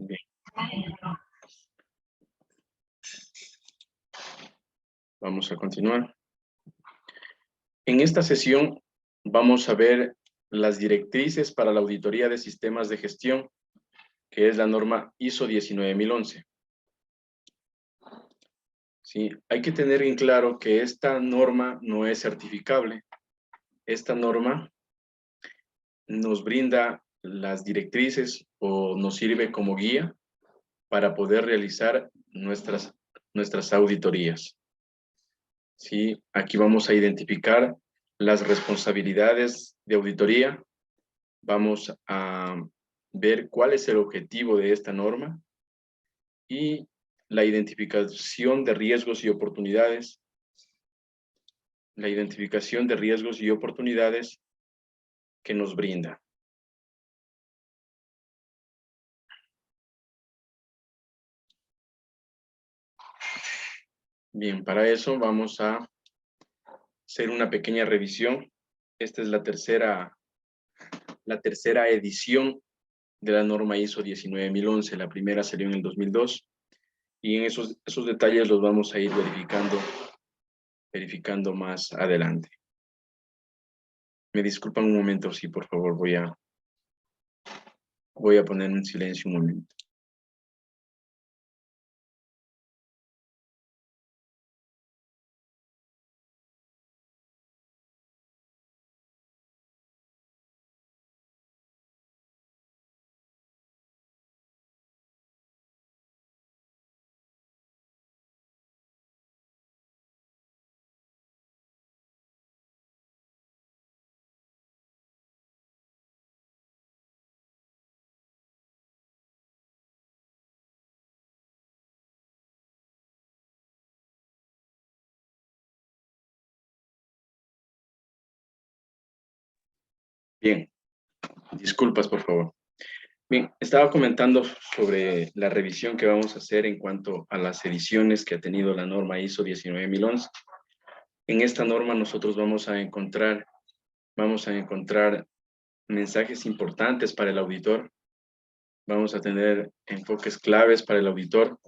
Bien. Vamos a continuar. En esta sesión vamos a ver las directrices para la auditoría de sistemas de gestión, que es la norma ISO 19011. Sí, hay que tener en claro que esta norma no es certificable. Esta norma nos brinda las directrices o nos sirve como guía para poder realizar nuestras auditorías. Sí, aquí vamos a identificar las responsabilidades de auditoría. Vamos a ver cuál es el objetivo de esta norma y la identificación de riesgos y oportunidades. La identificación de riesgos y oportunidades que nos brinda. Bien, para eso vamos a hacer una pequeña revisión. Esta es la tercera edición de la norma ISO 19011. La primera salió en el 2002 y en esos detalles los vamos a ir verificando más adelante. Me disculpan un momento, sí, por favor, voy a poner en silencio un momento. Bien, disculpas, por favor. Bien, estaba comentando sobre la revisión que vamos a hacer en cuanto a las ediciones que ha tenido la norma ISO 19011. En esta norma nosotros vamos a encontrar mensajes importantes para el auditor. Vamos a tener enfoques claves para el auditor.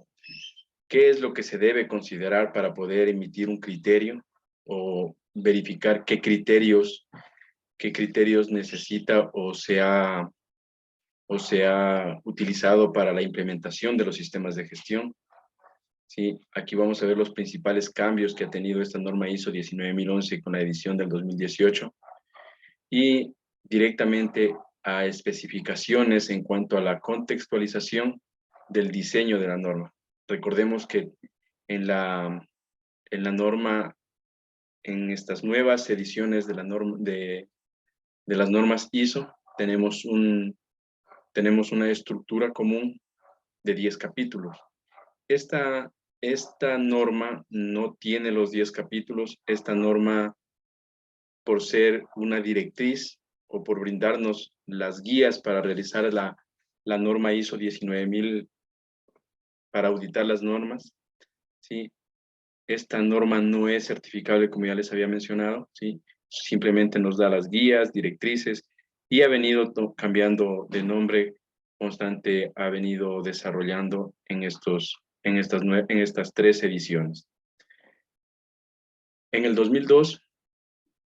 ¿Qué es lo que se debe considerar para poder emitir un criterio o verificar qué criterios necesita o se ha utilizado para la implementación de los sistemas de gestión? Sí, aquí vamos a ver los principales cambios que ha tenido esta norma ISO 19011 con la edición del 2018 y directamente a especificaciones en cuanto a la contextualización del diseño de la norma. Recordemos que en la norma, en estas nuevas ediciones de la norma de las normas ISO, tenemos una estructura común de 10 capítulos. Esta norma no tiene los 10 capítulos. Esta norma, por ser una directriz o por brindarnos las guías para realizar la norma ISO 19000 para auditar las normas, ¿sí? Esta norma no es certificable, como ya les había mencionado, ¿sí? Simplemente nos da las guías, directrices, y ha venido cambiando de nombre constante, ha venido desarrollando en estas 3 ediciones. En el 2002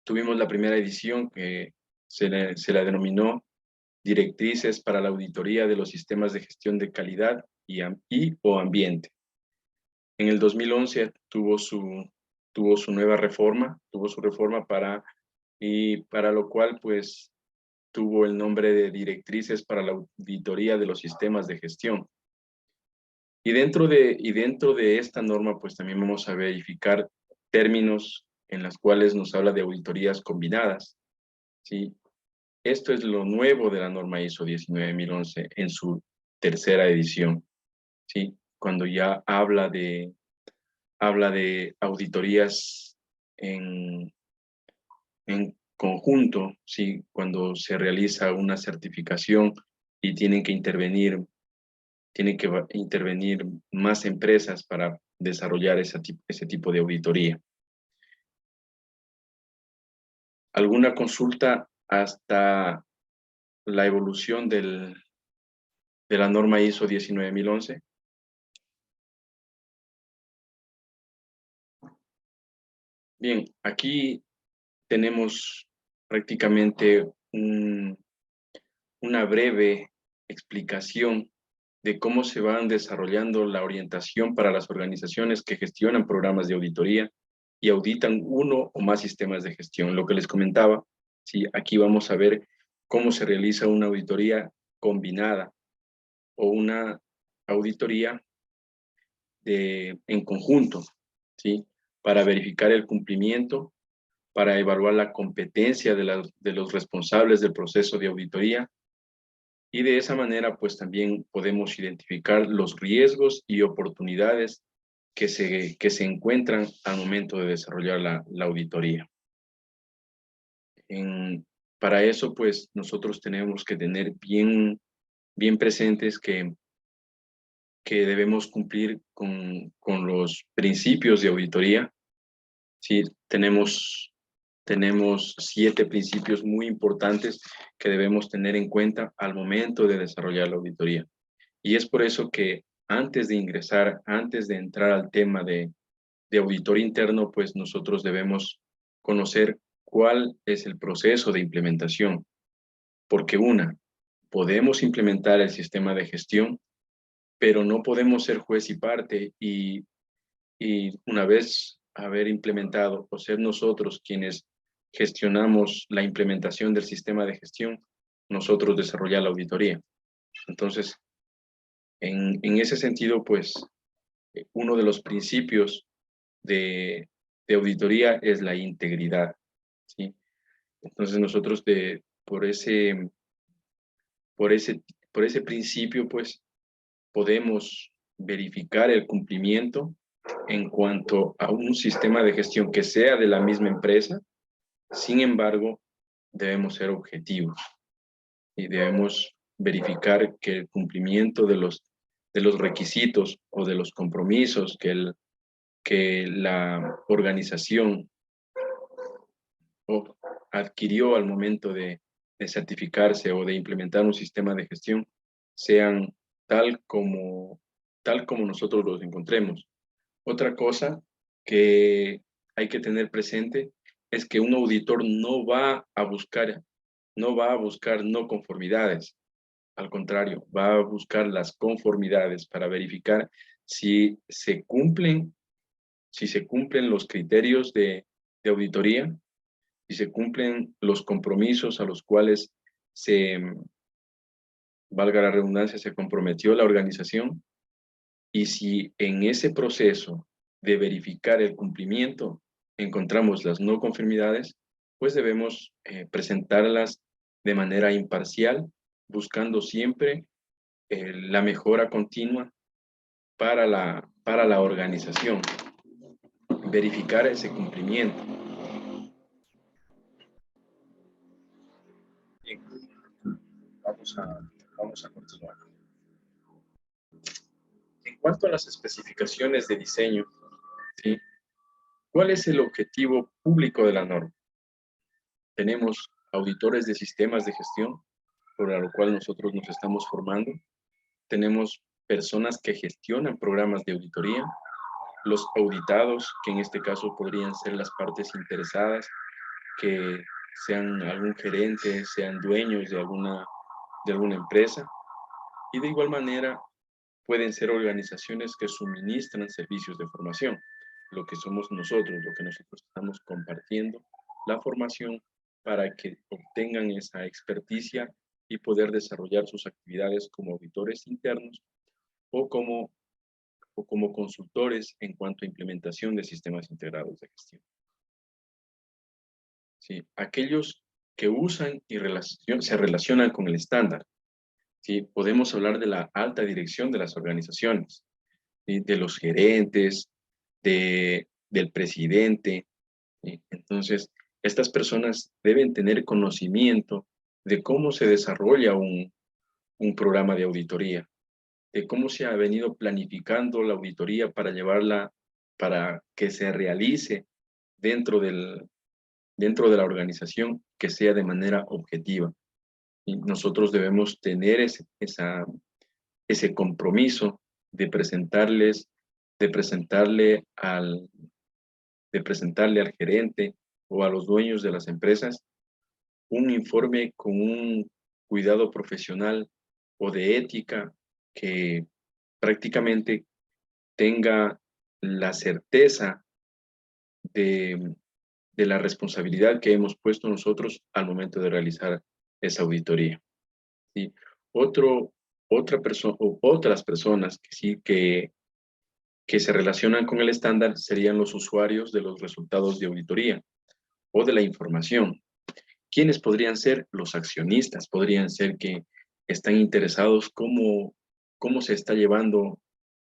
tuvimos la primera edición que se la denominó Directrices para la Auditoría de los Sistemas de Gestión de Calidad y/o Ambiente. En el 2011 tuvo su nueva reforma, para lo cual pues tuvo el nombre de Directrices para la Auditoría de los Sistemas de Gestión. Y dentro de esta norma pues también vamos a verificar términos en los cuales nos habla de auditorías combinadas, ¿sí? Esto es lo nuevo de la norma ISO 19011 en su tercera edición, ¿sí? Cuando ya habla de auditorías en conjunto, ¿sí? Cuando se realiza una certificación y tienen que intervenir más empresas para desarrollar ese tipo de auditoría. ¿Alguna consulta hasta la evolución del de la norma ISO 19011. Bien, aquí tenemos prácticamente una breve explicación de cómo se van desarrollando la orientación para las organizaciones que gestionan programas de auditoría y auditan uno o más sistemas de gestión. Lo que les comentaba, sí, aquí vamos a ver cómo se realiza una auditoría combinada o una auditoría en conjunto, ¿sí? Para verificar el cumplimiento, para evaluar la competencia de los responsables del proceso de auditoría, y de esa manera pues también podemos identificar los riesgos y oportunidades que se encuentran al momento de desarrollar la auditoría. Para eso pues nosotros tenemos que tener bien presentes que debemos cumplir con los principios de auditoría. Sí, tenemos 7 principios muy importantes que debemos tener en cuenta al momento de desarrollar la auditoría. Y es por eso que antes de entrar al tema de auditor interno, pues nosotros debemos conocer cuál es el proceso de implementación. Porque podemos implementar el sistema de gestión, pero no podemos ser juez y parte y una vez haber implementado o ser nosotros quienes gestionamos la implementación del sistema de gestión, nosotros desarrollar la auditoría. Entonces, en ese sentido, pues, uno de los principios de auditoría es la integridad, ¿sí? Entonces, nosotros por ese principio, pues, podemos verificar el cumplimiento en cuanto a un sistema de gestión que sea de la misma empresa. Sin embargo, debemos ser objetivos y debemos verificar que el cumplimiento de los requisitos o de los compromisos que la organización adquirió al momento de certificarse o de implementar un sistema de gestión sean tal como nosotros los encontremos. Otra cosa que hay que tener presente es que un auditor no va a buscar no conformidades. Al contrario, va a buscar las conformidades para verificar si se cumplen los criterios de auditoría, si se cumplen los compromisos a los cuales valga la redundancia, se comprometió la organización, y si en ese proceso de verificar el cumplimiento encontramos las no conformidades, pues debemos presentarlas de manera imparcial, buscando siempre la mejora continua para la organización, verificar ese cumplimiento. Bien, vamos a continuar. En cuanto a las especificaciones de diseño, ¿sí? ¿Cuál es el objetivo público de la norma? Tenemos auditores de sistemas de gestión, por lo cual nosotros nos estamos formando. Tenemos personas que gestionan programas de auditoría, los auditados, que en este caso podrían ser las partes interesadas, que sean algún gerente, sean dueños de alguna empresa, y de igual manera pueden ser organizaciones que suministran servicios de formación, lo que somos nosotros, lo que nosotros estamos compartiendo, la formación para que obtengan esa experticia y poder desarrollar sus actividades como auditores internos o como consultores en cuanto a implementación de sistemas integrados de gestión. ¿Sí? Aquellos que usan y se relacionan con el estándar. ¿Sí? Podemos hablar de la alta dirección de las organizaciones, ¿sí? De los gerentes, del presidente. ¿Sí? Entonces, estas personas deben tener conocimiento de cómo se desarrolla un programa de auditoría, de cómo se ha venido planificando la auditoría para que se realice dentro de la organización, que sea de manera objetiva. Y nosotros debemos tener ese compromiso de de presentarle al, de presentarle al gerente o a los dueños de las empresas un informe con un cuidado profesional o de ética que prácticamente tenga la certeza de, de la responsabilidad que hemos puesto nosotros al momento de realizar esa auditoría. ¿Sí? Otra persona o otras personas que sí que se relacionan con el estándar serían los usuarios de los resultados de auditoría o de la información. ¿Quiénes podrían ser? Los accionistas, podrían ser que están interesados cómo se está llevando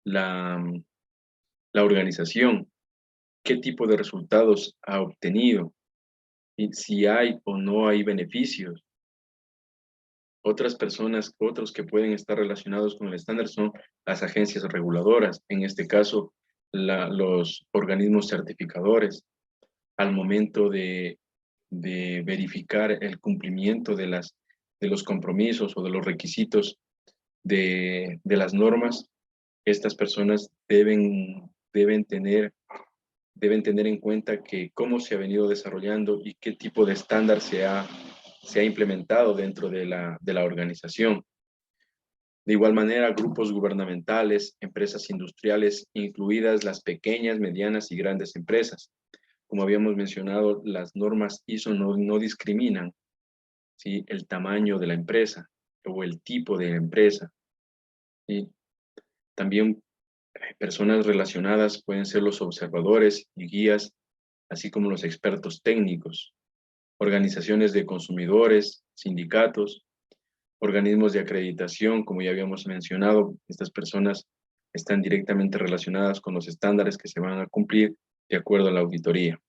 la, la organización, qué tipo de resultados ha obtenido, y si hay o no hay beneficios. Otras personas, otros que pueden estar relacionados con el estándar son las agencias reguladoras, en este caso los organismos certificadores, al momento de verificar el cumplimiento de los compromisos o de los requisitos de las normas. Estas personas deben tener en cuenta que cómo se ha venido desarrollando y qué tipo de estándar se ha implementado dentro de la organización. De igual manera, grupos gubernamentales, empresas industriales, incluidas las pequeñas, medianas y grandes empresas. Como habíamos mencionado, las normas ISO no discriminan, ¿sí?, el tamaño de la empresa o el tipo de empresa. ¿Sí? También personas relacionadas pueden ser los observadores y guías, así como los expertos técnicos, organizaciones de consumidores, sindicatos, organismos de acreditación, como ya habíamos mencionado. Estas personas están directamente relacionadas con los estándares que se van a cumplir de acuerdo a la auditoría.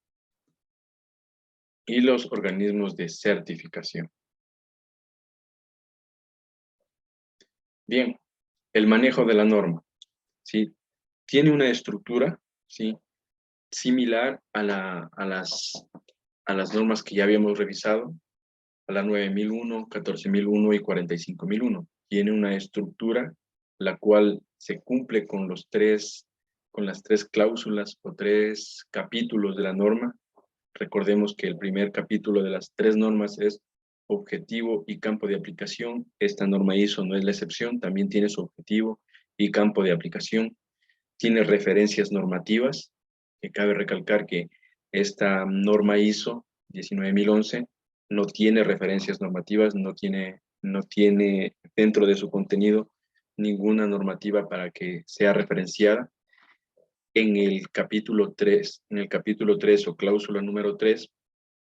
Y los organismos de certificación. Bien, el manejo de la norma, ¿sí? Tiene una estructura, ¿sí?, similar a las normas que ya habíamos revisado, a la 9001, 14001 y 45001. Tiene una estructura la cual se cumple con las tres cláusulas o tres capítulos de la norma. Recordemos que el primer capítulo de las tres normas es objetivo y campo de aplicación. Esta norma ISO no es la excepción, también tiene su objetivo y campo de aplicación. Tiene referencias normativas, que cabe recalcar que esta norma ISO 19011 no tiene referencias normativas, no tiene dentro de su contenido ninguna normativa para que sea referenciada. En el capítulo 3 o cláusula número 3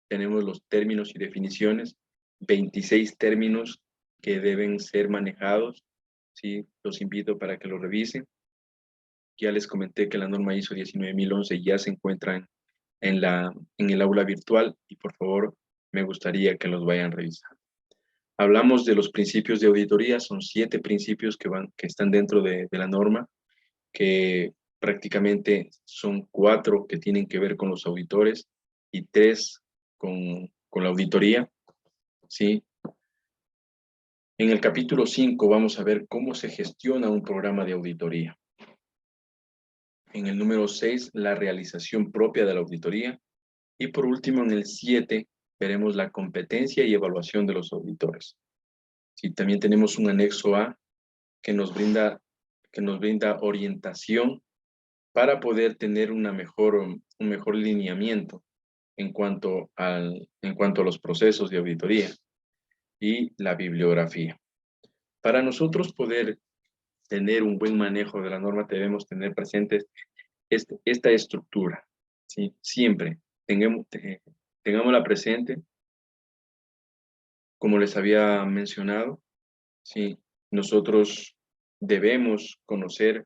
tenemos los términos y definiciones, 26 términos que deben ser manejados, ¿sí? Los invito para que lo revisen. Ya les comenté que la norma ISO 19011 ya se encuentra en el aula virtual y por favor me gustaría que los vayan revisando. Hablamos de los principios de auditoría, son 7 principios que están dentro de la norma, que prácticamente son 4 que tienen que ver con los auditores y 3 con la auditoría, ¿sí? En el capítulo 5 vamos a ver cómo se gestiona un programa de auditoría. En el número 6, la realización propia de la auditoría. Y por último, en el 7, veremos la competencia y evaluación de los auditores. Sí, también tenemos un anexo A que nos brinda orientación para poder tener un mejor lineamiento en cuanto a los procesos de auditoría y la bibliografía. Para nosotros poder tener un buen manejo de la norma, debemos tener presentes esta estructura, ¿sí? Siempre tengámosla presente, como les había mencionado, ¿sí? Nosotros debemos conocer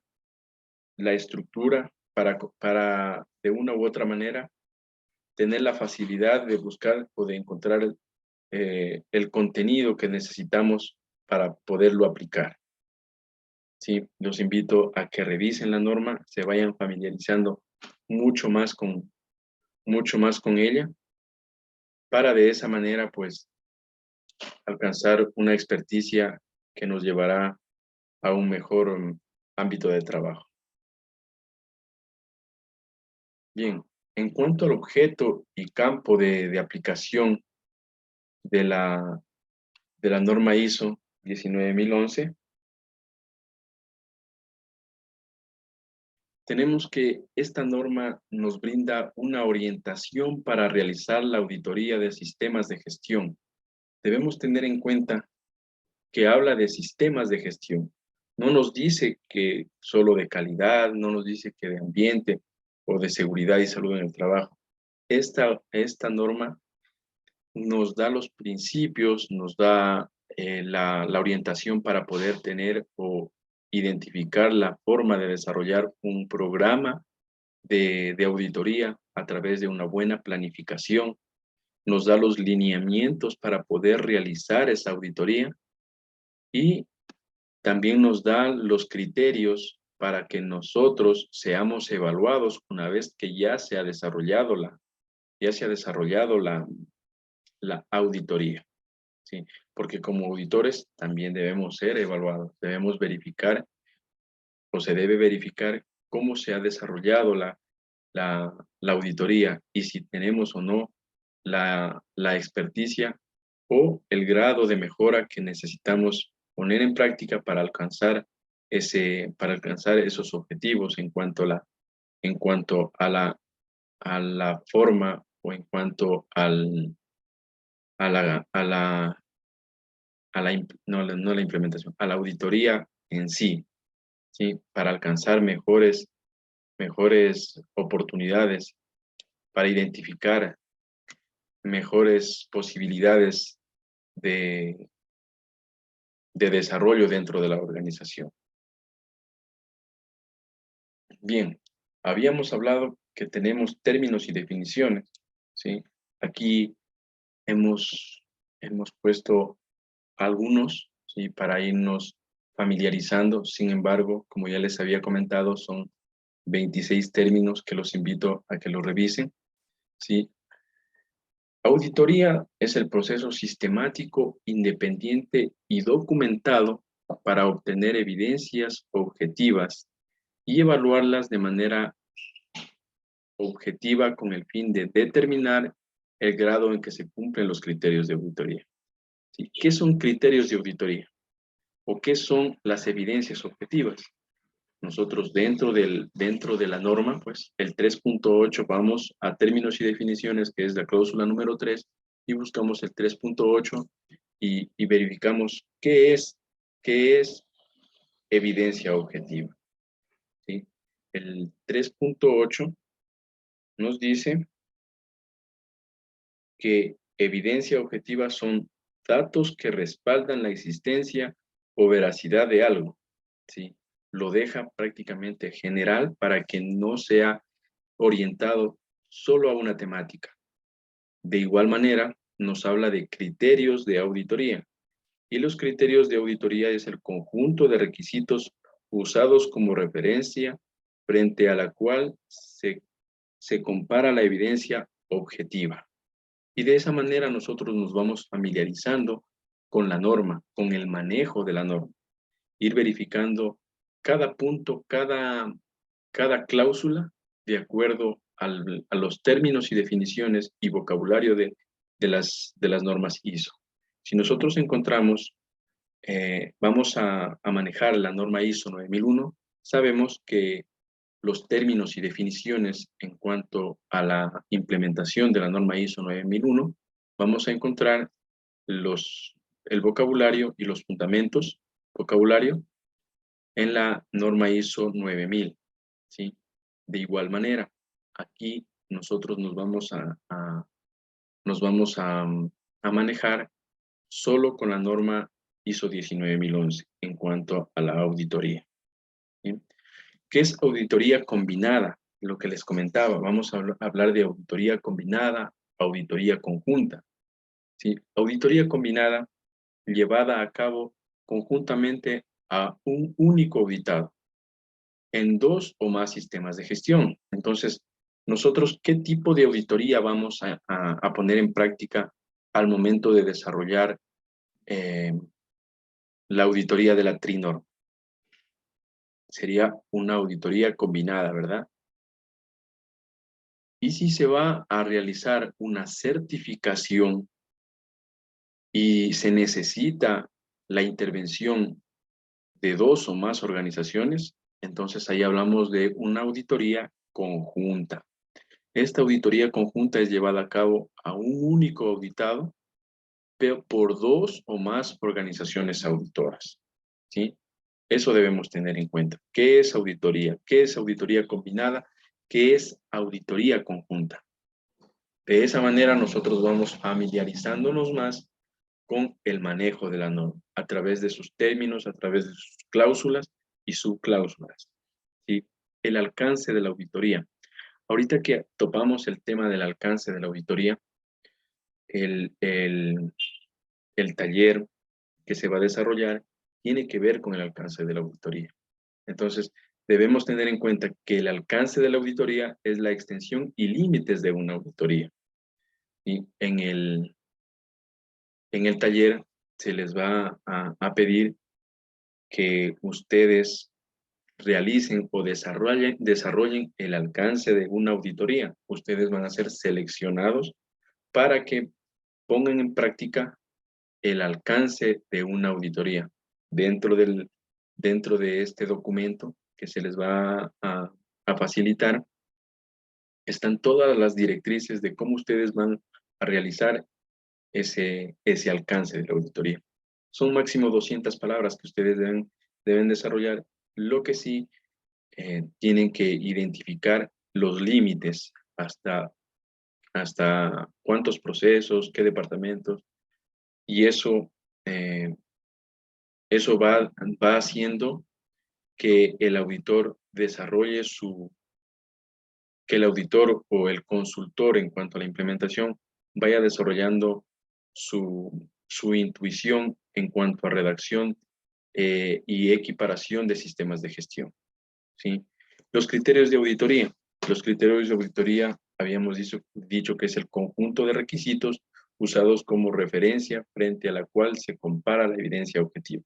la estructura para de una u otra manera tener la facilidad de buscar o de encontrar el contenido que necesitamos para poderlo aplicar. Sí, los invito a que revisen la norma, se vayan familiarizando mucho más con ella, para de esa manera, pues, alcanzar una experticia que nos llevará a un mejor ámbito de trabajo. Bien, en cuanto al objeto y campo de aplicación de la norma ISO 19011, tenemos que esta norma nos brinda una orientación para realizar la auditoría de sistemas de gestión. Debemos tener en cuenta que habla de sistemas de gestión. No nos dice que solo de calidad, no nos dice que de ambiente o de seguridad y salud en el trabajo. Esta norma nos da los principios, nos da la orientación para poder tener o identificar la forma de desarrollar un programa de auditoría a través de una buena planificación. Nos da los lineamientos para poder realizar esa auditoría y también nos da los criterios para que nosotros seamos evaluados una vez que ya se ha desarrollado la auditoría, ¿sí? Porque como auditores también debemos ser evaluados, debemos verificar o se debe verificar cómo se ha desarrollado la auditoría y si tenemos o no la experticia o el grado de mejora que necesitamos poner en práctica para alcanzar esos objetivos en cuanto a la forma o en cuanto a la, a la, no la implementación, a la auditoría en sí, ¿sí? Para alcanzar mejores oportunidades, para identificar mejores posibilidades de, de desarrollo dentro de la organización. Bien, habíamos hablado que tenemos términos y definiciones, ¿sí? Aquí hemos puesto algunos, ¿sí? Para irnos familiarizando. Sin embargo, como ya les había comentado, son 26 términos que los invito a que los revisen, ¿sí? Auditoría es el proceso sistemático, independiente y documentado para obtener evidencias objetivas y evaluarlas de manera objetiva con el fin de determinar el grado en que se cumplen los criterios de auditoría. ¿Sí? ¿Qué son criterios de auditoría? ¿O qué son las evidencias objetivas? Nosotros dentro de la norma, pues el 3.8 vamos a términos y definiciones, que es la cláusula número 3, y buscamos el 3.8 y verificamos qué es evidencia objetiva, ¿sí? El 3.8 nos dice que evidencia objetiva son datos que respaldan la existencia o veracidad de algo, ¿sí? Lo deja prácticamente general para que no sea orientado solo a una temática. De igual manera, nos habla de criterios de auditoría. Y los criterios de auditoría es el conjunto de requisitos usados como referencia frente a la cual se compara la evidencia objetiva. Y de esa manera nosotros nos vamos familiarizando con la norma, con el manejo de la norma. Ir verificando cada punto, cada cláusula de acuerdo a los términos y definiciones y vocabulario de las normas ISO. Si nosotros encontramos, vamos a manejar la norma ISO 9001, sabemos que los términos y definiciones en cuanto a la implementación de la norma ISO 9001, vamos a encontrar el vocabulario y los fundamentos vocabulario en la norma ISO 9000, ¿sí? De igual manera, aquí nosotros nos vamos a manejar solo con la norma ISO 19011 en cuanto a la auditoría, ¿sí? ¿Qué es auditoría combinada? Lo que les comentaba, vamos a hablar de auditoría combinada, auditoría conjunta, ¿sí? Auditoría combinada llevada a cabo conjuntamente a un único auditado en dos o más sistemas de gestión. Entonces, nosotros, ¿qué tipo de auditoría vamos a poner en práctica al momento de desarrollar la auditoría de la TRINORM? sería una auditoría combinada, ¿verdad? Y si se va a realizar una certificación y se necesita la intervención de dos o más organizaciones, entonces ahí hablamos de una auditoría conjunta. Esta auditoría conjunta es llevada a cabo a un único auditado, pero por dos o más organizaciones auditoras, ¿sí? Eso debemos tener en cuenta. ¿Qué es auditoría? ¿Qué es auditoría combinada? ¿Qué es auditoría conjunta? De esa manera nosotros vamos familiarizándonos más con el manejo de la norma, a través de sus términos, a través de sus cláusulas y subcláusulas, ¿sí? El alcance de la auditoría. Ahorita que topamos el tema del alcance de la auditoría, el, el, el taller que se va a desarrollar tiene que ver con el alcance de la auditoría. Entonces, debemos tener en cuenta que el alcance de la auditoría es la extensión y límites de una auditoría. Y en el taller se les va a pedir que ustedes realicen o desarrollen el alcance de una auditoría. Ustedes van a ser seleccionados para que pongan en práctica el alcance de una auditoría. Dentro de este documento que se les va a facilitar, están todas las directrices de cómo ustedes van a realizar ese alcance de la auditoría. Son máximo 200 palabras que ustedes deben desarrollar. Lo que sí, tienen que identificar los límites hasta cuántos procesos, qué departamentos, y eh, eso va haciendo que el auditor desarrolle que el auditor o el consultor en cuanto a la implementación vaya desarrollando su intuición en cuanto a redacción y equiparación de sistemas de gestión, ¿sí? Los criterios de auditoría. Los criterios de auditoría habíamos dicho que es el conjunto de requisitos usados como referencia frente a la cual se compara la evidencia objetiva.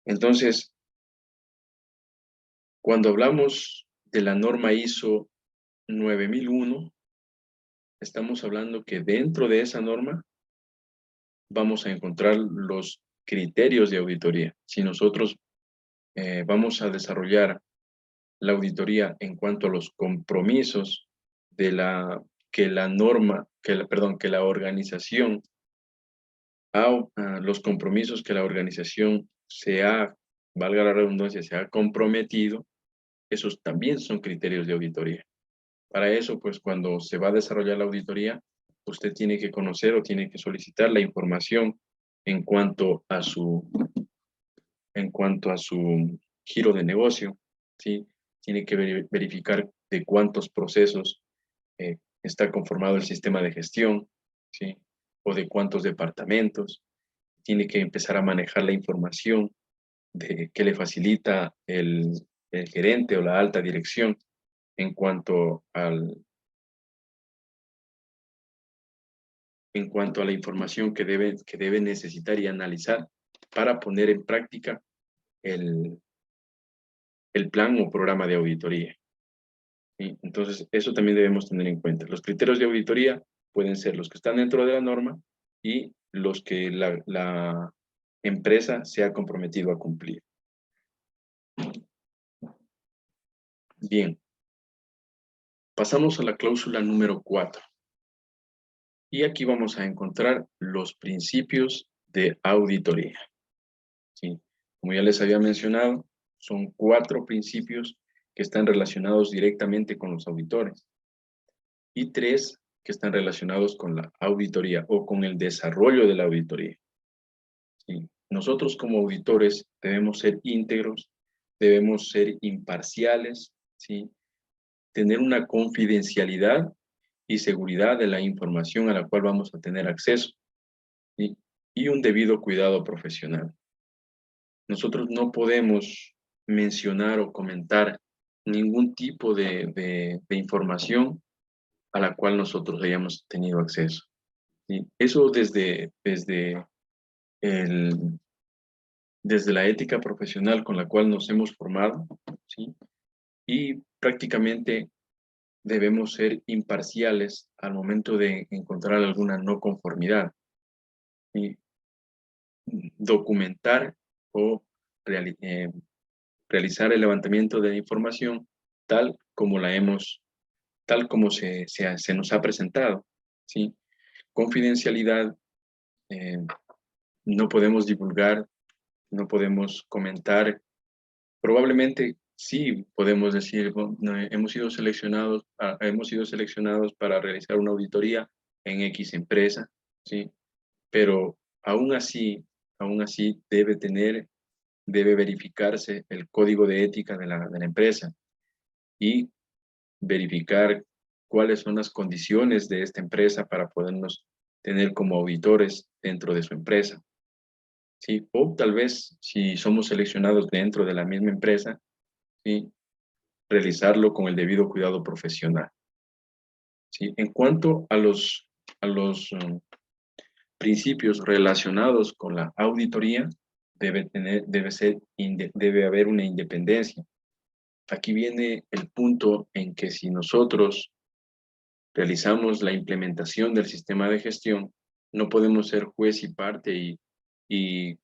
Entonces, cuando hablamos de la norma ISO 9001, estamos hablando que dentro de esa norma vamos a encontrar los criterios de auditoría. Si nosotros vamos a desarrollar la auditoría en cuanto a los compromisos que la norma, que la organización, los compromisos que la organización valga la redundancia, se ha comprometido, esos también son criterios de auditoría. Para eso, pues cuando se va a desarrollar la auditoría, usted tiene que conocer o tiene que solicitar la información en cuanto a su giro de negocio, ¿sí? Tiene que verificar de cuántos procesos está conformado el sistema de gestión, ¿sí? O de cuántos departamentos. Tiene que empezar a manejar la información que le facilita el gerente o la alta dirección en cuanto a la información que debe necesitar y analizar para poner en práctica el plan o programa de auditoría. ¿Sí? Entonces, eso también debemos tener en cuenta. Los criterios de auditoría pueden ser los que están dentro de la norma y los que la empresa se ha comprometido a cumplir. Bien, pasamos a la cláusula número 4. Y aquí vamos a encontrar los principios de auditoría. ¿Sí? Como ya les había mencionado, son 4 principios que están relacionados directamente con los auditores y 3 que están relacionados con la auditoría o con el desarrollo de la auditoría. ¿Sí? Nosotros como auditores debemos ser íntegros, debemos ser imparciales, ¿sí? Tener una confidencialidad y seguridad de la información a la cual vamos a tener acceso, ¿sí? Y un debido cuidado profesional. Nosotros no podemos mencionar o comentar ningún tipo de información a la cual nosotros hayamos tenido acceso, ¿sí? Eso desde el desde la ética profesional con la cual nos hemos formado, ¿sí? Y prácticamente debemos ser imparciales al momento de encontrar alguna no conformidad y documentar o reali- eh, realizar el levantamiento de la información tal como la hemos, tal como se nos ha presentado, ¿sí? Confidencialidad, eh, no podemos divulgar, no podemos comentar. Probablemente sí podemos decir, bueno, no, hemos sido seleccionados para realizar una auditoría en X empresa, ¿sí? Pero aún así debe verificarse el código de ética de la empresa y verificar cuáles son las condiciones de esta empresa para podernos tener como auditores dentro de su empresa, ¿sí? O tal vez si somos seleccionados dentro de la misma empresa, ¿sí? Realizarlo con el debido cuidado profesional, ¿sí? En cuanto a los principios relacionados con la auditoría, debe haber una independencia. Aquí viene el punto en que si nosotros realizamos la implementación del sistema de gestión, no podemos ser juez y parte y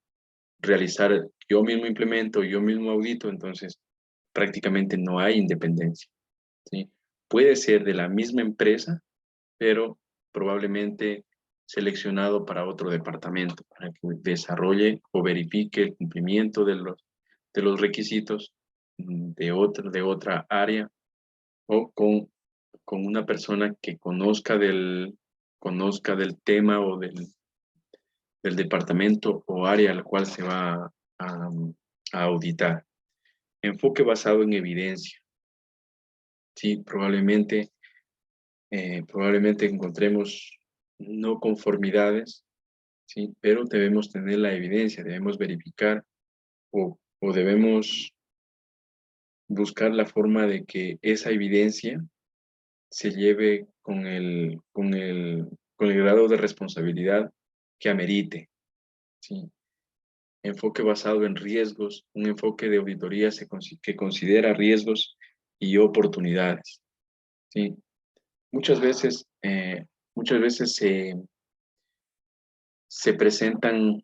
realizar, yo mismo implemento, yo mismo audito, entonces prácticamente no hay independencia, ¿sí? Puede ser de la misma empresa, pero probablemente seleccionado para otro departamento, para que desarrolle o verifique el cumplimiento de los requisitos de otra área o con una persona que conozca del tema o del departamento o área al cual se va a auditar. Enfoque basado en evidencia. Sí, probablemente encontremos no conformidades, ¿sí? Pero debemos tener la evidencia, debemos verificar o debemos buscar la forma de que esa evidencia se lleve con el grado de responsabilidad que amerite, ¿sí? Enfoque basado en riesgos, un enfoque de auditoría que considera riesgos y oportunidades, ¿sí? Muchas veces, muchas veces se presentan,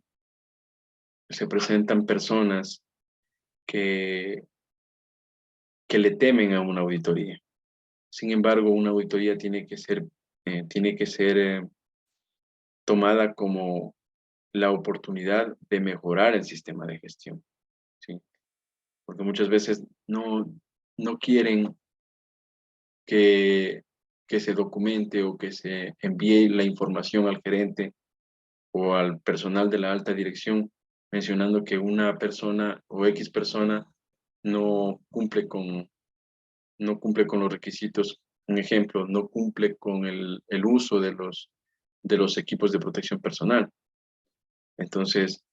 se presentan personas que, que le temen a una auditoría. Sin embargo, una auditoría tiene que ser tomada como la oportunidad de mejorar el sistema de gestión, ¿sí? Porque muchas veces no quieren que, que se documente o que se envíe la información al gerente o al personal de la alta dirección mencionando que una persona o X persona no cumple con, no cumple con los requisitos. Un ejemplo, no cumple con el uso de los equipos de protección personal. Entonces,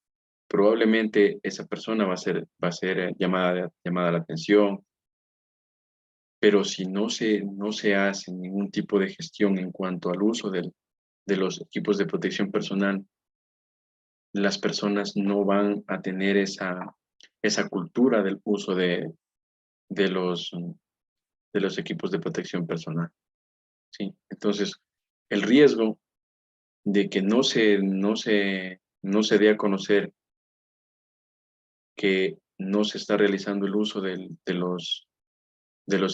probablemente esa persona va a ser llamada la atención, pero si no se hace ningún tipo de gestión en cuanto al uso de los equipos de protección personal, las personas no van a tener esa cultura del uso de los, de los equipos de protección personal, ¿sí? Entonces, el riesgo de que no se dé a conocer que no se está realizando el uso de los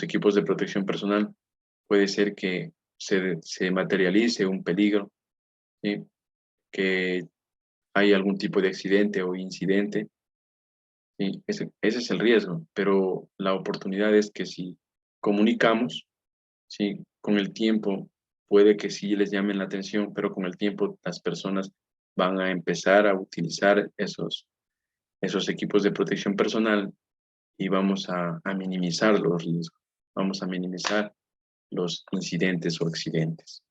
equipos de protección personal puede ser que se materialice un peligro, ¿sí? Que hay algún tipo de accidente o incidente, ¿sí? Ese es el riesgo, pero la oportunidad es que si comunicamos, ¿sí? Con el tiempo puede que sí les llamen la atención, pero con el tiempo las personas van a empezar a utilizar esos equipos de protección personal y vamos a minimizar los riesgos, vamos a minimizar los incidentes o accidentes.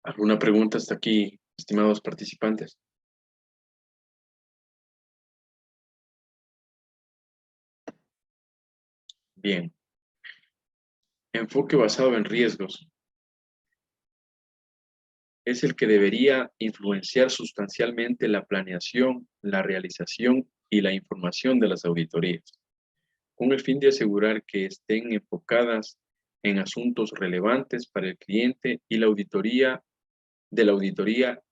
¿Alguna pregunta hasta aquí, estimados participantes? Bien. Enfoque basado en riesgos. es el que debería influenciar sustancialmente la planeación, la realización y la información de las auditorías, con el fin de asegurar que estén enfocadas en asuntos relevantes para el cliente y la auditoría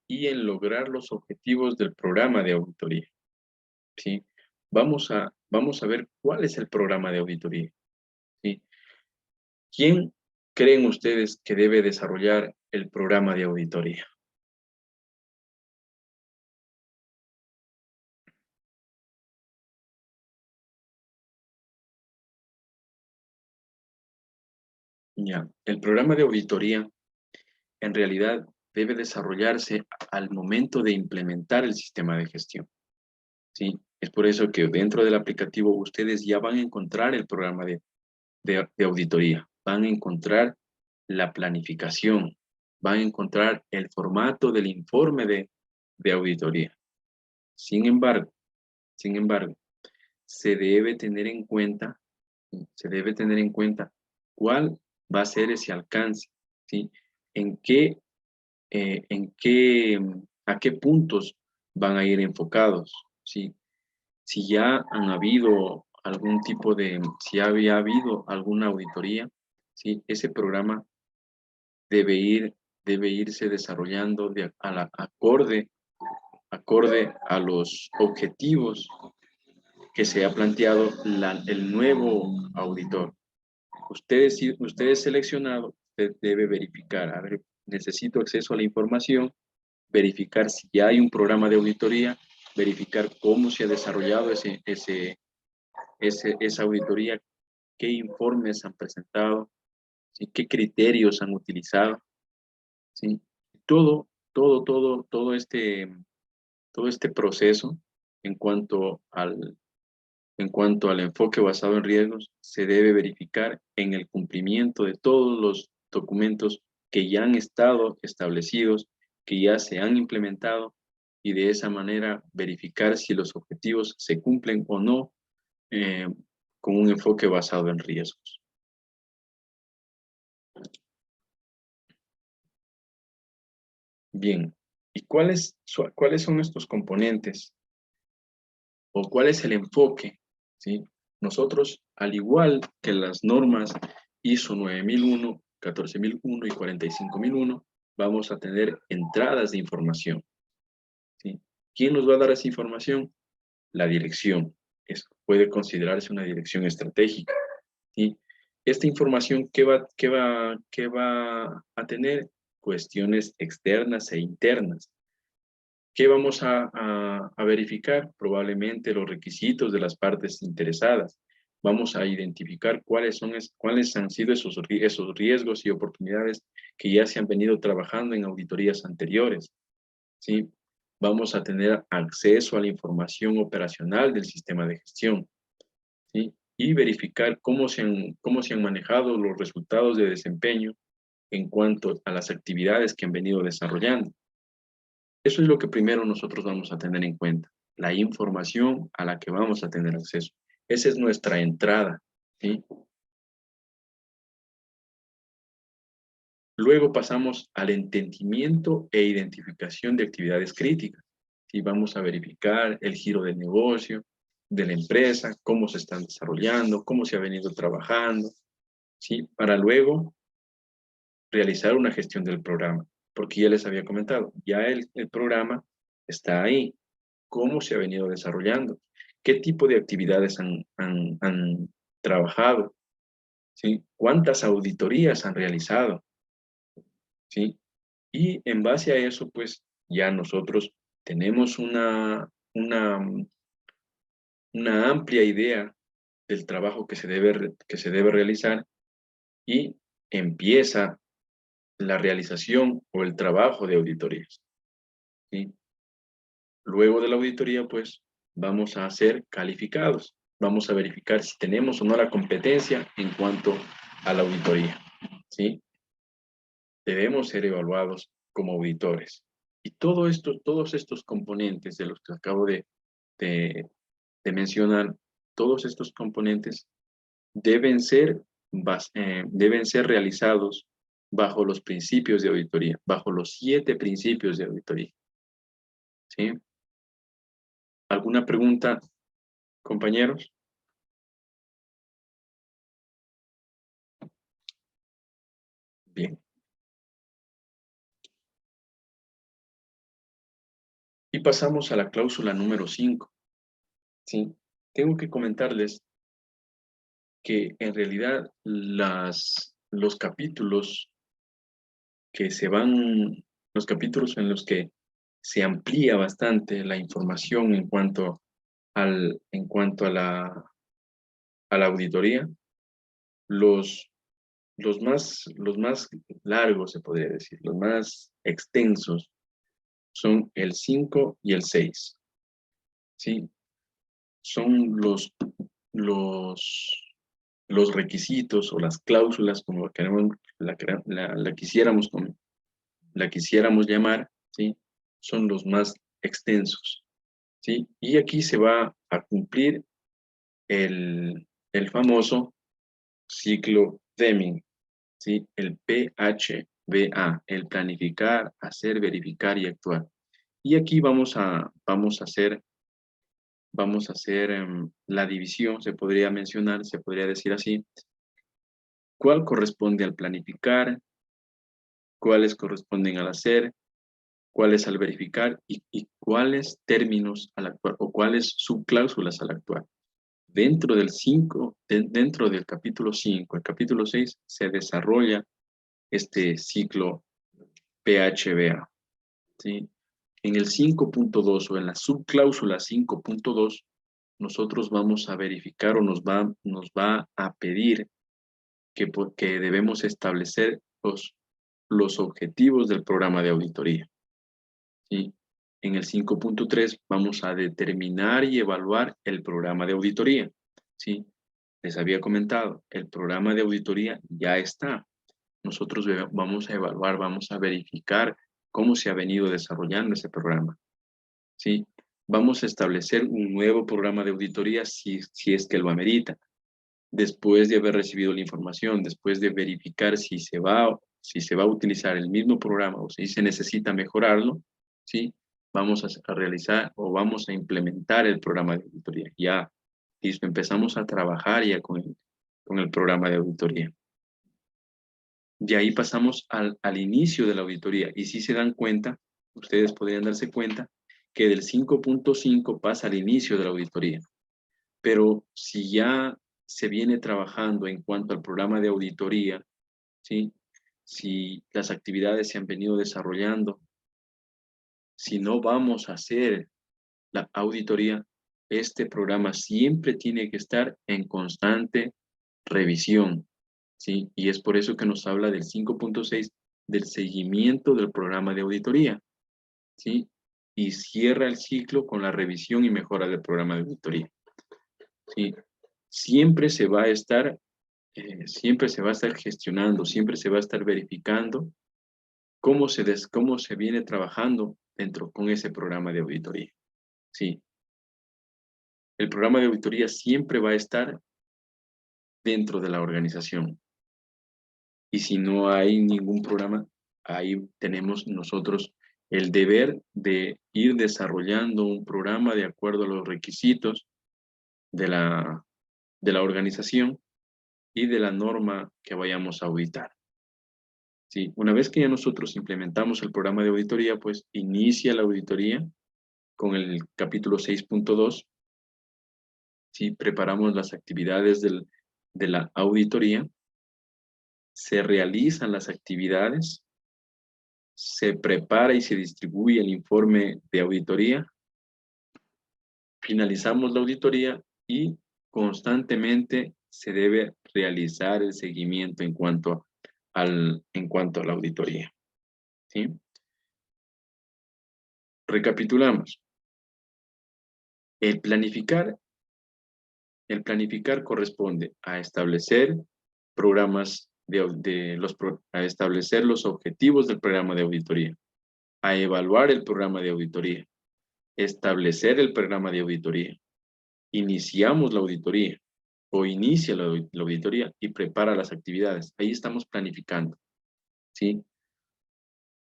y en lograr los objetivos del programa de auditoría. ¿Sí? Vamos a ver cuál es el programa de auditoría. ¿Sí? ¿Quién creen ustedes que debe desarrollar el programa de auditoría? Ya, el programa de auditoría en realidad debe desarrollarse al momento de implementar el sistema de gestión. ¿Sí? Es por eso que dentro del aplicativo ustedes ya van a encontrar el programa de auditoría, van a encontrar la planificación, van a encontrar el formato del informe de auditoría. Sin embargo, se debe tener en cuenta, cuál va a ser ese alcance, ¿sí? En qué, a qué puntos van a ir enfocados, ¿sí? Si ya han habido algún tipo de, si había habido alguna auditoría, ¿sí? Ese programa debe irse desarrollando acorde a los objetivos que se ha planteado el nuevo auditor. Usted es seleccionado, usted debe verificar, a ver, necesito acceso a la información, verificar si ya hay un programa de auditoría, verificar cómo se ha desarrollado esa auditoría, qué informes han presentado, ¿sí? Qué criterios han utilizado, ¿sí? Todo este proceso en cuanto al enfoque basado en riesgos, se debe verificar en el cumplimiento de todos los documentos que ya han estado establecidos, que ya se han implementado, y de esa manera verificar si los objetivos se cumplen o no eh, con un enfoque basado en riesgos. Bien, ¿y cuáles son estos componentes o cuál es el enfoque? ¿Sí? Nosotros, al igual que las normas ISO 9001, 14001 y 45001, vamos a tener entradas de información. ¿Sí? ¿Quién nos va a dar esa información? La dirección. Puede considerarse una dirección estratégica. ¿Sí? Esta información, ¿qué va a tener? Cuestiones externas e internas. ¿Qué vamos a verificar? Probablemente los requisitos de las partes interesadas. Vamos a identificar cuáles han sido esos riesgos y oportunidades que ya se han venido trabajando en auditorías anteriores, ¿sí? Vamos a tener acceso a la información operacional del sistema de gestión, ¿sí? Y verificar cómo se han manejado los resultados de desempeño en cuanto a las actividades que han venido desarrollando. Eso es lo que primero nosotros vamos a tener en cuenta, la información a la que vamos a tener acceso. Esa es nuestra entrada, ¿sí? Luego pasamos al entendimiento e identificación de actividades críticas. Y vamos a verificar el giro del negocio, de la empresa, cómo se están desarrollando, cómo se ha venido trabajando, ¿sí? Para luego realizar una gestión del programa. Porque ya les había comentado, ya el programa está ahí. ¿Cómo se ha venido desarrollando? ¿Qué tipo de actividades han trabajado? ¿Sí? ¿Cuántas auditorías han realizado? ¿Sí? Y en base a eso, pues ya nosotros tenemos una amplia idea del trabajo que se debe realizar, y empieza la realización o el trabajo de auditorías, ¿sí? Luego de la auditoría, pues vamos a ser calificados. Vamos a verificar si tenemos o no la competencia en cuanto a la auditoría, ¿sí? Debemos ser evaluados como auditores. Y todos estos componentes de los que acabo de, de mencionar, todos estos componentes deben ser realizados bajo los principios de auditoría, bajo los 7 principios de auditoría. ¿Sí? ¿Alguna pregunta, compañeros? Bien. Y pasamos a la cláusula número 5. ¿Sí? Tengo que comentarles que en realidad los capítulos que se van, los capítulos en los que se amplía bastante la información en cuanto a la auditoría, los, los más largos, se podría decir, los más extensos, son el 5 y el 6. ¿Sí? Son los, los requisitos o las cláusulas, como la quisiéramos llamar, ¿sí? Son los más extensos, ¿sí? Y aquí se va a cumplir el famoso ciclo Deming, ¿sí? El PHVA, el planificar, hacer, verificar y actuar. Y aquí vamos a hacer la división, se podría mencionar, se podría decir así, cuál corresponde al planificar, cuáles corresponden al hacer, cuáles al verificar y cuáles términos al actuar o cuáles subcláusulas al actuar. Dentro del dentro del capítulo 5, el capítulo 6, se desarrolla este ciclo PHBA. ¿Sí? En el 5.2 o en la subcláusula 5.2, nosotros vamos a verificar o nos va a pedir que debemos establecer los objetivos del programa de auditoría. ¿Sí? En el 5.3 vamos a determinar y evaluar el programa de auditoría. ¿Sí? Les había comentado, el programa de auditoría ya está. Nosotros vamos a evaluar, vamos a verificar cómo se ha venido desarrollando ese programa. ¿Sí? Vamos a establecer un nuevo programa de auditoría si es que lo amerita. Después de haber recibido la información, después de verificar si se va a utilizar el mismo programa o si se necesita mejorarlo, ¿sí? Vamos a realizar o vamos a implementar el programa de auditoría. Ya, listo, empezamos a trabajar ya con el programa de auditoría. De ahí pasamos al inicio de la auditoría. Y si se dan cuenta, ustedes podrían darse cuenta que del 5.5 pasa al inicio de la auditoría. Pero si ya se viene trabajando en cuanto al programa de auditoría, ¿sí? Si las actividades se han venido desarrollando, si no vamos a hacer la auditoría, este programa siempre tiene que estar en constante revisión, ¿sí? Y es por eso que nos habla del 5.6, del seguimiento del programa de auditoría, ¿sí? Y cierra el ciclo con la revisión y mejora del programa de auditoría, ¿sí? Siempre se va a estar gestionando, siempre se va a estar verificando cómo se viene trabajando con ese programa de auditoría. Sí, el programa de auditoría siempre va a estar dentro de la organización. Y si no hay ningún programa, ahí tenemos nosotros el deber de ir desarrollando un programa de acuerdo a los requisitos de la organización y de la norma que vayamos a auditar. Sí, una vez que ya nosotros implementamos el programa de auditoría, pues inicia la auditoría con el capítulo 6.2. Sí, preparamos las actividades de la auditoría, se realizan las actividades, se prepara y se distribuye el informe de auditoría, finalizamos la auditoría y constantemente se debe realizar el seguimiento en cuanto a la auditoría. ¿Sí? Recapitulamos. El planificar corresponde a establecer programas a establecer los objetivos del programa de auditoría, a evaluar el programa de auditoría, establecer el programa de auditoría, iniciamos la auditoría o inicia la auditoría y prepara las actividades. Ahí estamos planificando. ¿sí?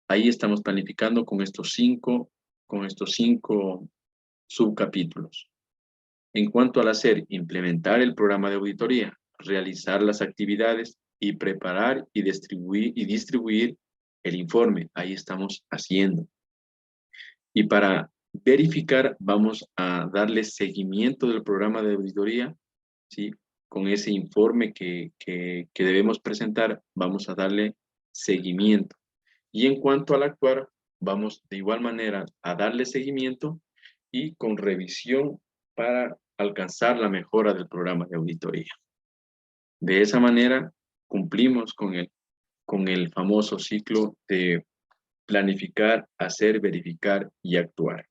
Ahí estamos planificando con estos cinco subcapítulos. En cuanto al hacer, implementar el programa de auditoría, realizar las actividades y preparar y distribuir el informe. Ahí estamos haciendo. Y para verificar, vamos a darle seguimiento del programa de auditoría, ¿sí? Con ese informe que debemos presentar, vamos a darle seguimiento. Y en cuanto al actuar, vamos de igual manera a darle seguimiento y con revisión para alcanzar la mejora del programa de auditoría. De esa manera, cumplimos con el famoso ciclo de planificar, hacer, verificar y actuar.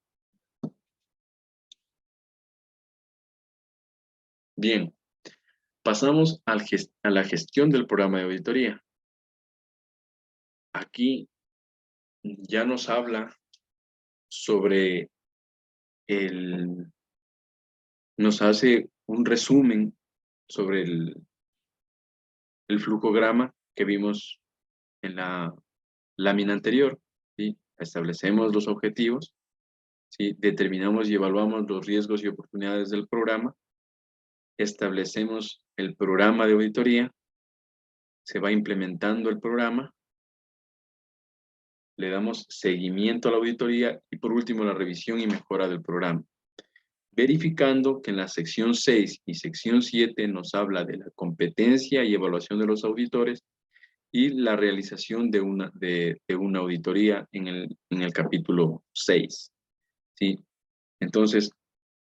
Bien, pasamos a la gestión del programa de auditoría. Aquí ya nos habla sobre nos hace un resumen sobre el flujograma que vimos en la lámina anterior, ¿sí? Establecemos los objetivos, ¿sí? Determinamos y evaluamos los riesgos y oportunidades del programa, establecemos el programa de auditoría, se va implementando el programa, le damos seguimiento a la auditoría y por último la revisión y mejora del programa. Verificando que en la sección 6 y sección 7 nos habla de la competencia y evaluación de los auditores y la realización de una auditoría en el capítulo 6. ¿Sí? Entonces,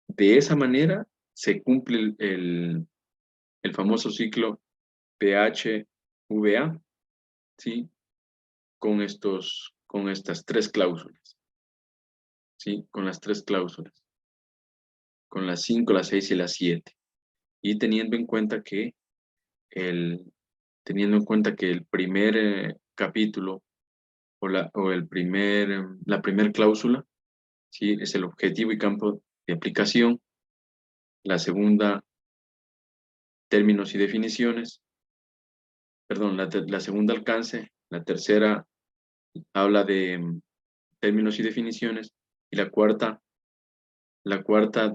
de esa manera se cumple el famoso ciclo PHVA, ¿sí? Con estas tres cláusulas, ¿sí? Con las tres cláusulas, con las 5, las 6 y las 7. Y teniendo en cuenta que el primer capítulo la primera cláusula, ¿sí? Es el objetivo y campo de aplicación. La segunda, términos y definiciones. Perdón, la segunda, alcance. La tercera habla de términos y definiciones. Y la cuarta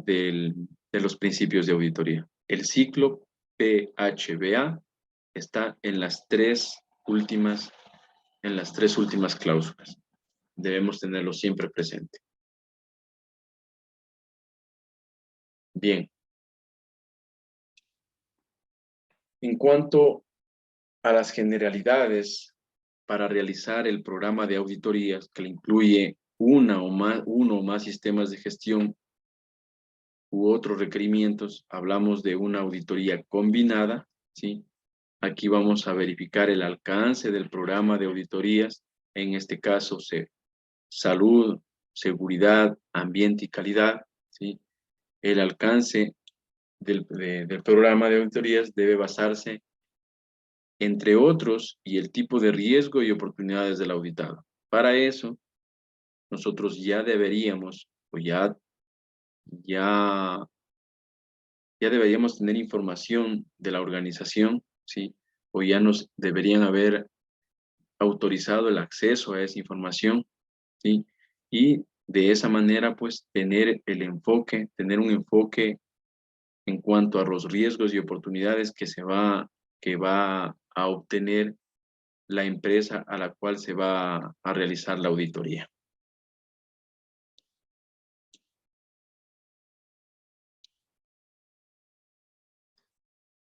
de los principios de auditoría. El ciclo PHBA está en las tres últimas cláusulas. Debemos tenerlo siempre presente. Bien. En cuanto a las generalidades para realizar el programa de auditorías que incluye uno o más sistemas de gestión u otros requerimientos, hablamos de una auditoría combinada, ¿sí? Aquí vamos a verificar el alcance del programa de auditorías, en este caso, salud, seguridad, ambiente y calidad, ¿sí? El alcance del programa de auditorías debe basarse, entre otros, y el tipo de riesgo y oportunidades del auditado. Para eso, nosotros ya deberíamos, o ya deberíamos tener información de la organización, ¿sí? O ya nos deberían haber autorizado el acceso a esa información, ¿sí? Y de esa manera, pues, tener un enfoque en cuanto a los riesgos y oportunidades que va a obtener la empresa a la cual se va a realizar la auditoría.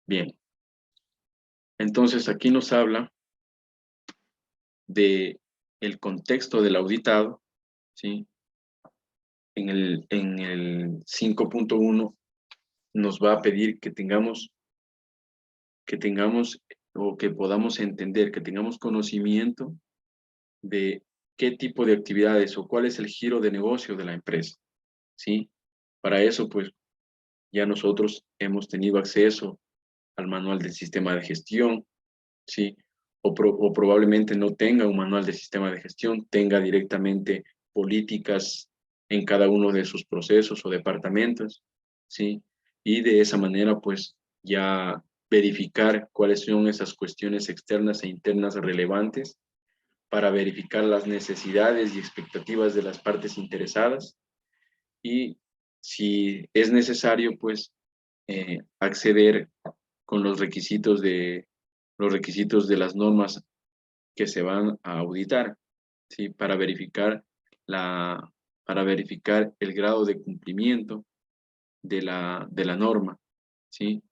Bien. Entonces, aquí nos habla de el contexto del auditado, ¿sí? En el 5.1 nos va a pedir que tengamos o que podamos entender, que tengamos conocimiento de qué tipo de actividades o cuál es el giro de negocio de la empresa, ¿sí? Para eso, pues, ya nosotros hemos tenido acceso al manual del sistema de gestión, ¿sí? O probablemente no tenga un manual de sistema de gestión, tenga directamente políticas en cada uno de sus procesos o departamentos, ¿sí? Y de esa manera, pues, ya verificar cuáles son esas cuestiones externas e internas relevantes para verificar las necesidades y expectativas de las partes interesadas y si es necesario, pues, acceder con los requisitos de las normas que se van a auditar, ¿sí? Para verificar el grado de cumplimiento de la norma, ¿sí?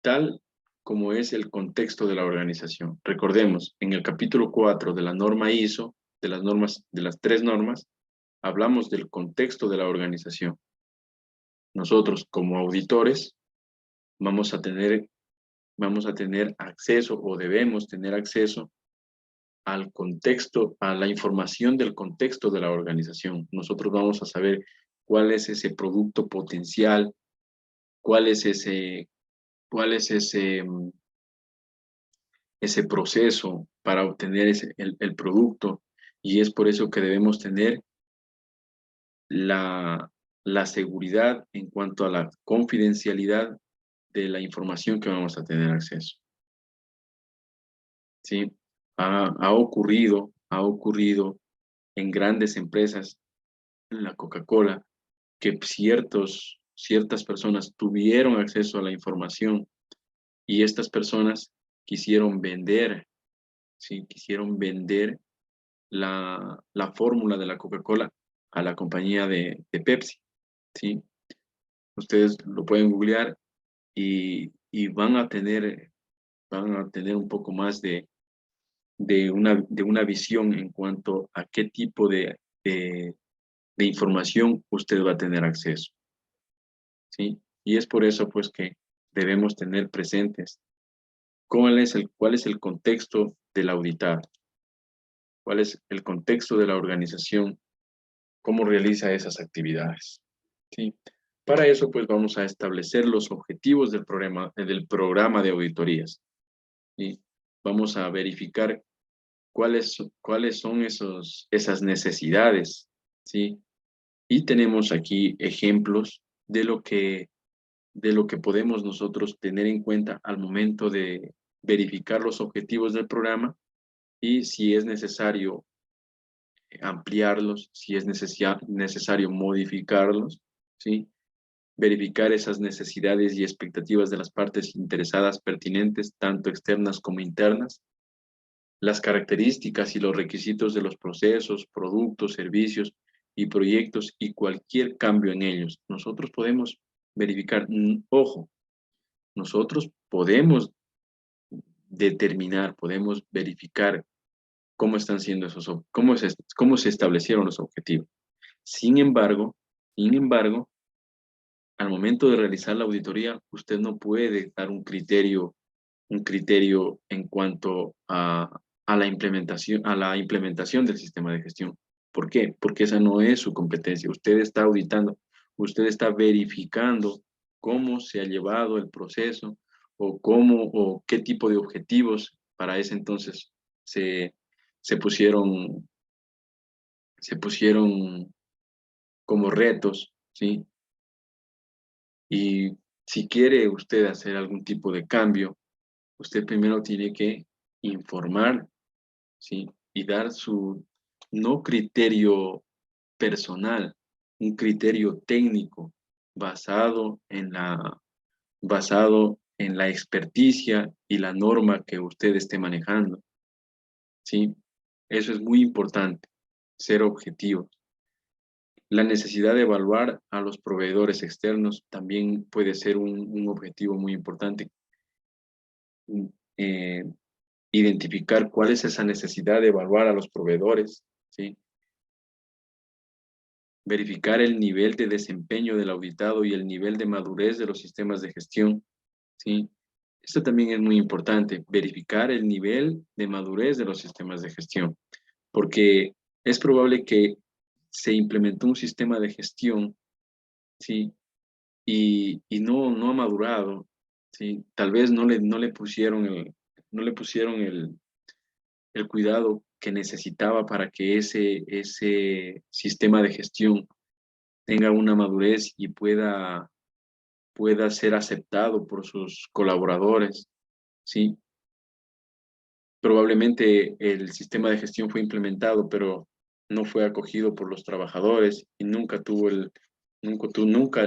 Tal como es el contexto de la organización. Recordemos, en el capítulo 4 de la norma ISO, de las 3 normas, hablamos del contexto de la organización. Nosotros, como auditores, vamos a tener acceso o debemos tener acceso al contexto, a la información del contexto de la organización. Nosotros vamos a saber cuál es ese producto potencial, cuál es ese proceso para obtener el producto, y es por eso que debemos tener la seguridad en cuanto a la confidencialidad de la información que vamos a tener acceso. ¿Sí? Ha ocurrido en grandes empresas, en la Coca-Cola, que ciertas personas tuvieron acceso a la información y estas personas quisieron vender, ¿sí? Quisieron vender la fórmula de la Coca-Cola a la compañía de Pepsi, ¿sí? Ustedes lo pueden googlear y van a tener un poco más de una visión en cuanto a qué tipo de información usted va a tener acceso, ¿sí? Y es por eso, pues, que debemos tener presentes cuál es el contexto del auditado, cuál es el contexto de la organización, cómo realiza esas actividades, ¿sí? Para eso, pues, vamos a establecer los objetivos del programa de auditorías, y vamos a verificar cuáles son esas necesidades, ¿sí? Y tenemos aquí ejemplos de lo que podemos nosotros tener en cuenta al momento de verificar los objetivos del programa y si es necesario ampliarlos, si es necesario modificarlos, ¿sí? Verificar esas necesidades y expectativas de las partes interesadas pertinentes, tanto externas como internas, las características y los requisitos de los procesos, productos, servicios y proyectos y cualquier cambio en ellos. Nosotros podemos verificar, ojo, nosotros podemos determinar, podemos verificar cómo están siendo cómo se establecieron los objetivos. Sin embargo, al momento de realizar la auditoría, usted no puede dar un criterio en cuanto a la implementación del sistema de gestión. ¿Por qué? Porque esa no es su competencia. Usted está auditando, usted está verificando cómo se ha llevado el proceso o qué tipo de objetivos para ese entonces se, se pusieron, se pusieron como retos, ¿sí? Y si quiere usted hacer algún tipo de cambio, usted primero tiene que informar, ¿sí? Y dar su no criterio personal, un criterio técnico basado basado en la experticia y la norma que usted esté manejando, ¿sí? Eso es muy importante, ser objetivo. La necesidad de evaluar a los proveedores externos también puede ser un objetivo muy importante. Eh, Identificar cuál es esa necesidad de evaluar a los proveedores, ¿sí? Verificar el nivel de desempeño del auditado y el nivel de madurez de los sistemas de gestión, ¿sí? Esto también es muy importante, verificar el nivel de madurez de los sistemas de gestión, porque es probable que se implementó un sistema de gestión, ¿sí? Y no ha madurado, ¿sí? Tal vez no le pusieron el cuidado que necesitaba para que ese sistema de gestión tenga una madurez y pueda ser aceptado por sus colaboradores, ¿sí? probablemente el sistema de gestión fue implementado, pero no fue acogido por los trabajadores y nunca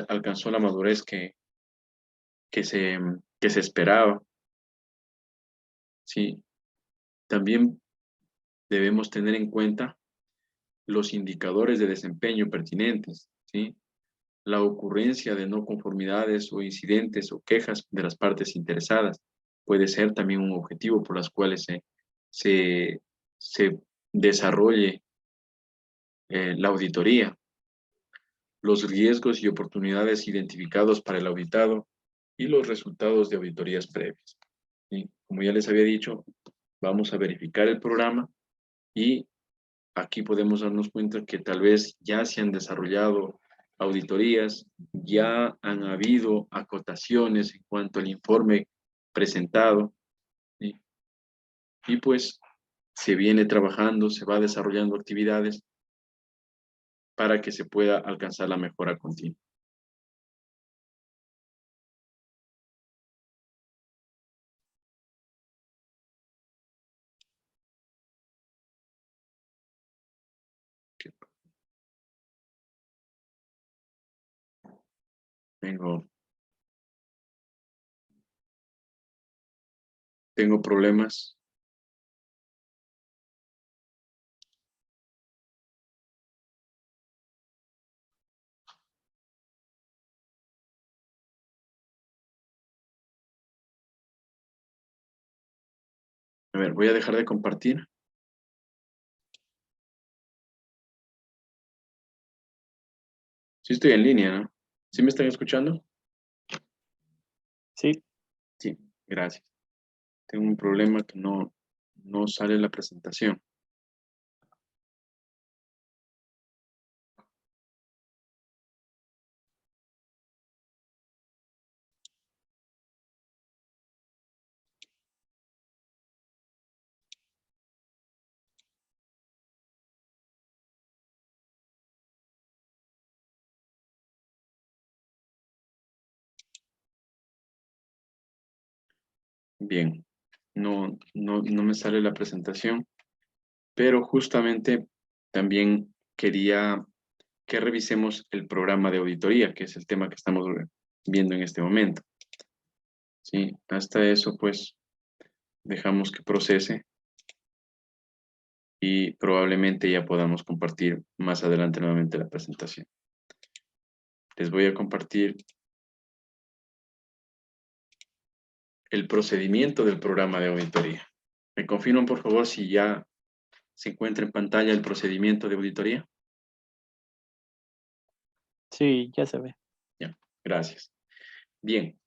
alcanzó la madurez que se, que se esperaba. Sí, también debemos tener en cuenta los indicadores de desempeño pertinentes, ¿sí? La ocurrencia de no conformidades o incidentes o quejas de las partes interesadas puede ser también un objetivo por las cuales se desarrolle la auditoría. Los riesgos y oportunidades identificados para el auditado y los resultados de auditorías previas. ¿Sí? Como ya les había dicho, vamos a verificar el programa y aquí podemos darnos cuenta que tal vez ya se han desarrollado auditorías, ya han habido acotaciones en cuanto al informe presentado, ¿sí? Y pues se viene trabajando, se va desarrollando actividades para que se pueda alcanzar la mejora continua. Tengo problemas. A ver, voy a dejar de compartir. Sí estoy en línea, ¿no? ¿Sí me están escuchando? Sí. Sí, gracias. Tengo un problema que no sale la presentación. Bien, no me sale la presentación, pero justamente también quería que revisemos el programa de auditoría, que es el tema que estamos viendo en este momento. Sí, hasta eso pues dejamos que procese y probablemente ya podamos compartir más adelante nuevamente la presentación. Les voy a compartir el procedimiento del programa de auditoría. ¿Me confirman, por favor, si ya se encuentra en pantalla el procedimiento de auditoría? Sí, ya se ve. Ya, gracias. Bien,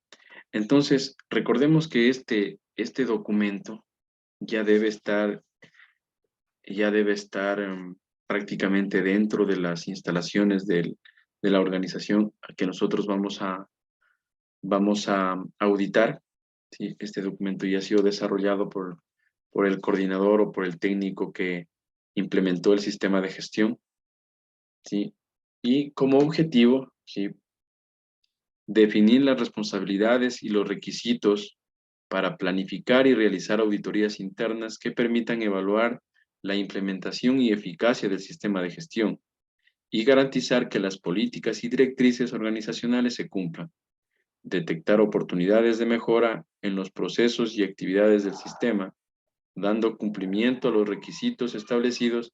entonces recordemos que este documento ya debe estar, prácticamente dentro de las instalaciones de la organización a que nosotros vamos a auditar. ¿Sí? Este documento ya ha sido desarrollado por el coordinador o por el técnico que implementó el sistema de gestión. ¿Sí? Y como objetivo, ¿sí? Definir las responsabilidades y los requisitos para planificar y realizar auditorías internas que permitan evaluar la implementación y eficacia del sistema de gestión y garantizar que las políticas y directrices organizacionales se cumplan. Detectar oportunidades de mejora en los procesos y actividades del sistema, dando cumplimiento a los requisitos establecidos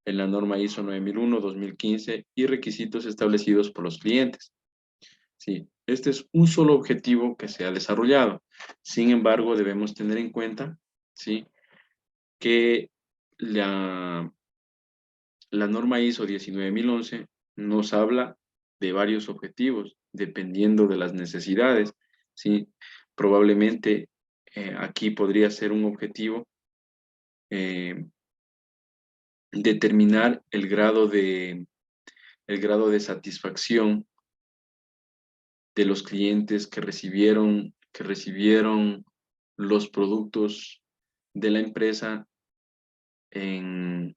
en la norma ISO 9001-2015 y requisitos establecidos por los clientes. Sí, este es un solo objetivo que se ha desarrollado. Sin embargo, debemos tener en cuenta, ¿sí? Que la norma ISO 19011 nos habla de varios objetivos, dependiendo de las necesidades, ¿sí? Probablemente aquí podría ser un objetivo eh, determinar el grado de satisfacción de los clientes que recibieron los productos de la empresa en,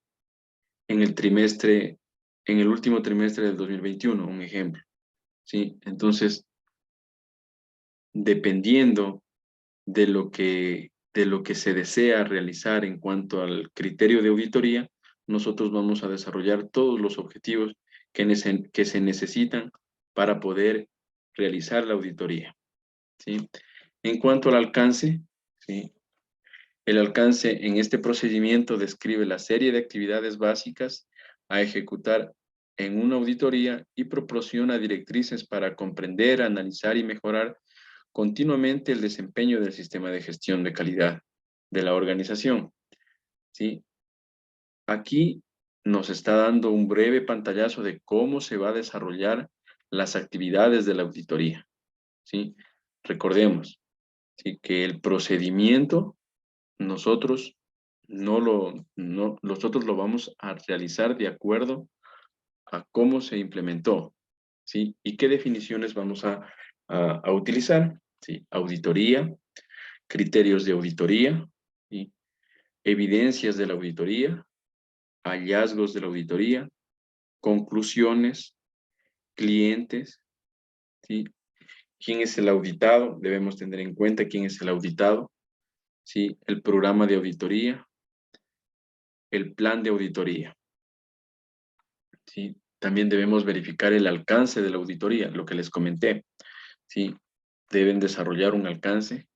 en el trimestre, en el último trimestre del 2021, un ejemplo. ¿Sí? Entonces, dependiendo de lo que de lo que se desea realizar en cuanto al criterio de auditoría, nosotros vamos a desarrollar todos los objetivos que se necesitan para poder realizar la auditoría, ¿sí? En cuanto al alcance, ¿sí? El alcance en este procedimiento describe la serie de actividades básicas a ejecutar en una auditoría y proporciona directrices para comprender, analizar y mejorar continuamente el desempeño del sistema de gestión de calidad de la organización, ¿sí? Aquí nos está dando un breve pantallazo de cómo se va a desarrollar las actividades de la auditoría, ¿sí? Recordemos, ¿sí? Que el procedimiento nosotros nosotros lo vamos a realizar de acuerdo a cómo se implementó, ¿sí? Y qué definiciones vamos a utilizar, ¿sí? Auditoría, criterios de auditoría, ¿sí? Evidencias de la auditoría, hallazgos de la auditoría, conclusiones, clientes, ¿sí? ¿Quién es el auditado? Debemos tener en cuenta quién es el auditado, ¿sí? El programa de auditoría, el plan de auditoría, ¿sí? También debemos verificar el alcance de la auditoría, lo que les comenté, ¿sí? Deben desarrollar un alcance,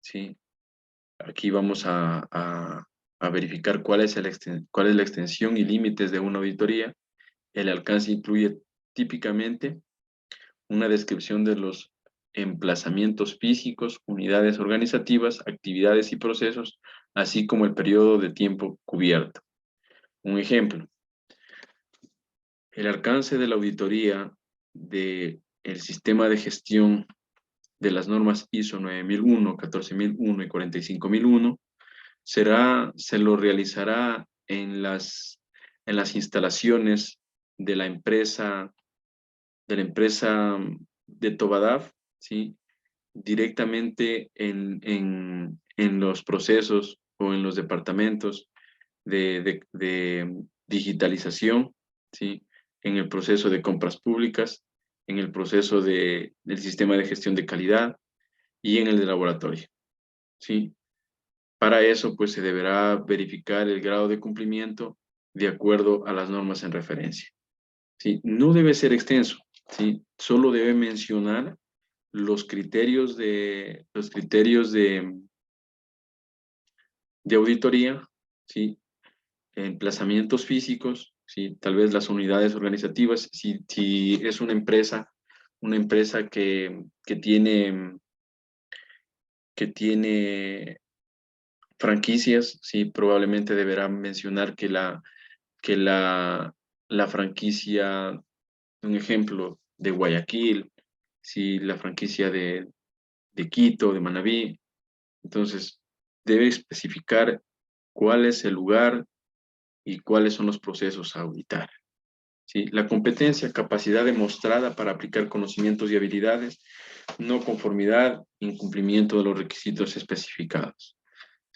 ¿sí? Aquí vamos a verificar cuál es la extensión y límites de una auditoría. El alcance incluye típicamente una descripción de los emplazamientos físicos, unidades organizativas, actividades y procesos, así como el periodo de tiempo cubierto. Un ejemplo, el alcance de la auditoría del sistema de gestión de las normas ISO 9001, 14001 y 45001 se lo realizará en las instalaciones de la empresa de Tobadaf, ¿sí? Directamente en los procesos o en los departamentos de digitalización, ¿sí? En el proceso de compras públicas, en el proceso del sistema de gestión de calidad y en el de laboratorio, ¿sí? Para eso, pues se deberá verificar el grado de cumplimiento de acuerdo a las normas en referencia, ¿sí? No debe ser extenso, ¿sí? Solo debe mencionar los criterios de auditoría, ¿sí? Emplazamientos físicos, ¿sí? Tal vez las unidades organizativas, si es una empresa que tiene franquicias, sí, probablemente deberá mencionar que la franquicia, un ejemplo, de Guayaquil, sí, la franquicia de Quito, de Manabí. Entonces, debe especificar cuál es el lugar y cuáles son los procesos a auditar, ¿sí? La competencia, capacidad demostrada para aplicar conocimientos y habilidades, no conformidad, incumplimiento de los requisitos especificados,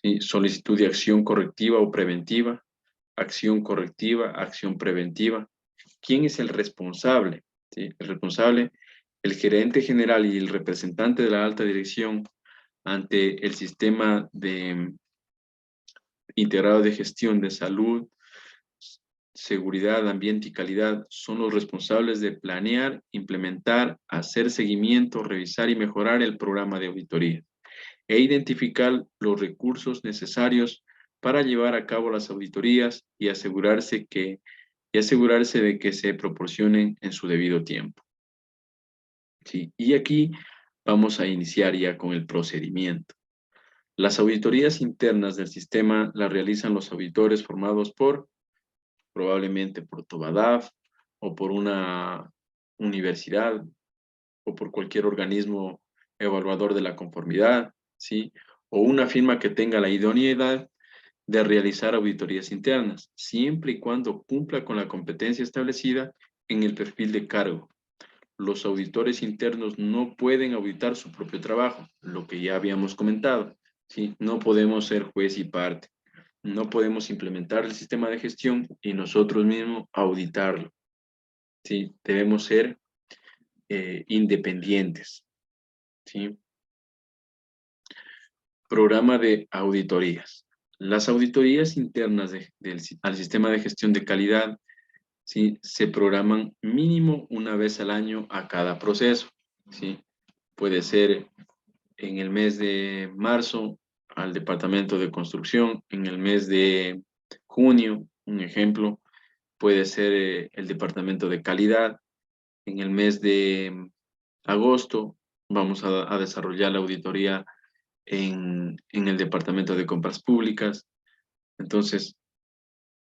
¿sí? Solicitud de acción correctiva o preventiva, acción correctiva, acción preventiva. ¿Quién es el responsable? ¿Sí? El responsable, el gerente general y el representante de la alta dirección ante el sistema integrado de gestión de salud, seguridad, ambiente y calidad son los responsables de planear, implementar, hacer seguimiento, revisar y mejorar el programa de auditoría e identificar los recursos necesarios para llevar a cabo las auditorías y asegurarse de que se proporcionen en su debido tiempo, ¿sí? Y aquí vamos a iniciar ya con el procedimiento. Las auditorías internas del sistema las realizan los auditores formados probablemente por Tobadaf o por una universidad o por cualquier organismo evaluador de la conformidad, ¿sí? O una firma que tenga la idoneidad de realizar auditorías internas, siempre y cuando cumpla con la competencia establecida en el perfil de cargo. Los auditores internos no pueden auditar su propio trabajo, lo que ya habíamos comentado, ¿sí? No podemos ser juez y parte. No podemos implementar el sistema de gestión y nosotros mismos auditarlo, ¿sí? Debemos ser independientes, ¿sí? Programa de auditorías. Las auditorías internas al sistema de gestión de calidad, ¿sí? Se programan mínimo una vez al año a cada proceso, ¿sí? Puede ser en el mes de marzo al departamento de construcción, en el mes de junio, un ejemplo, puede ser el departamento de calidad, en el mes de agosto vamos a desarrollar la auditoría en el departamento de compras públicas. Entonces,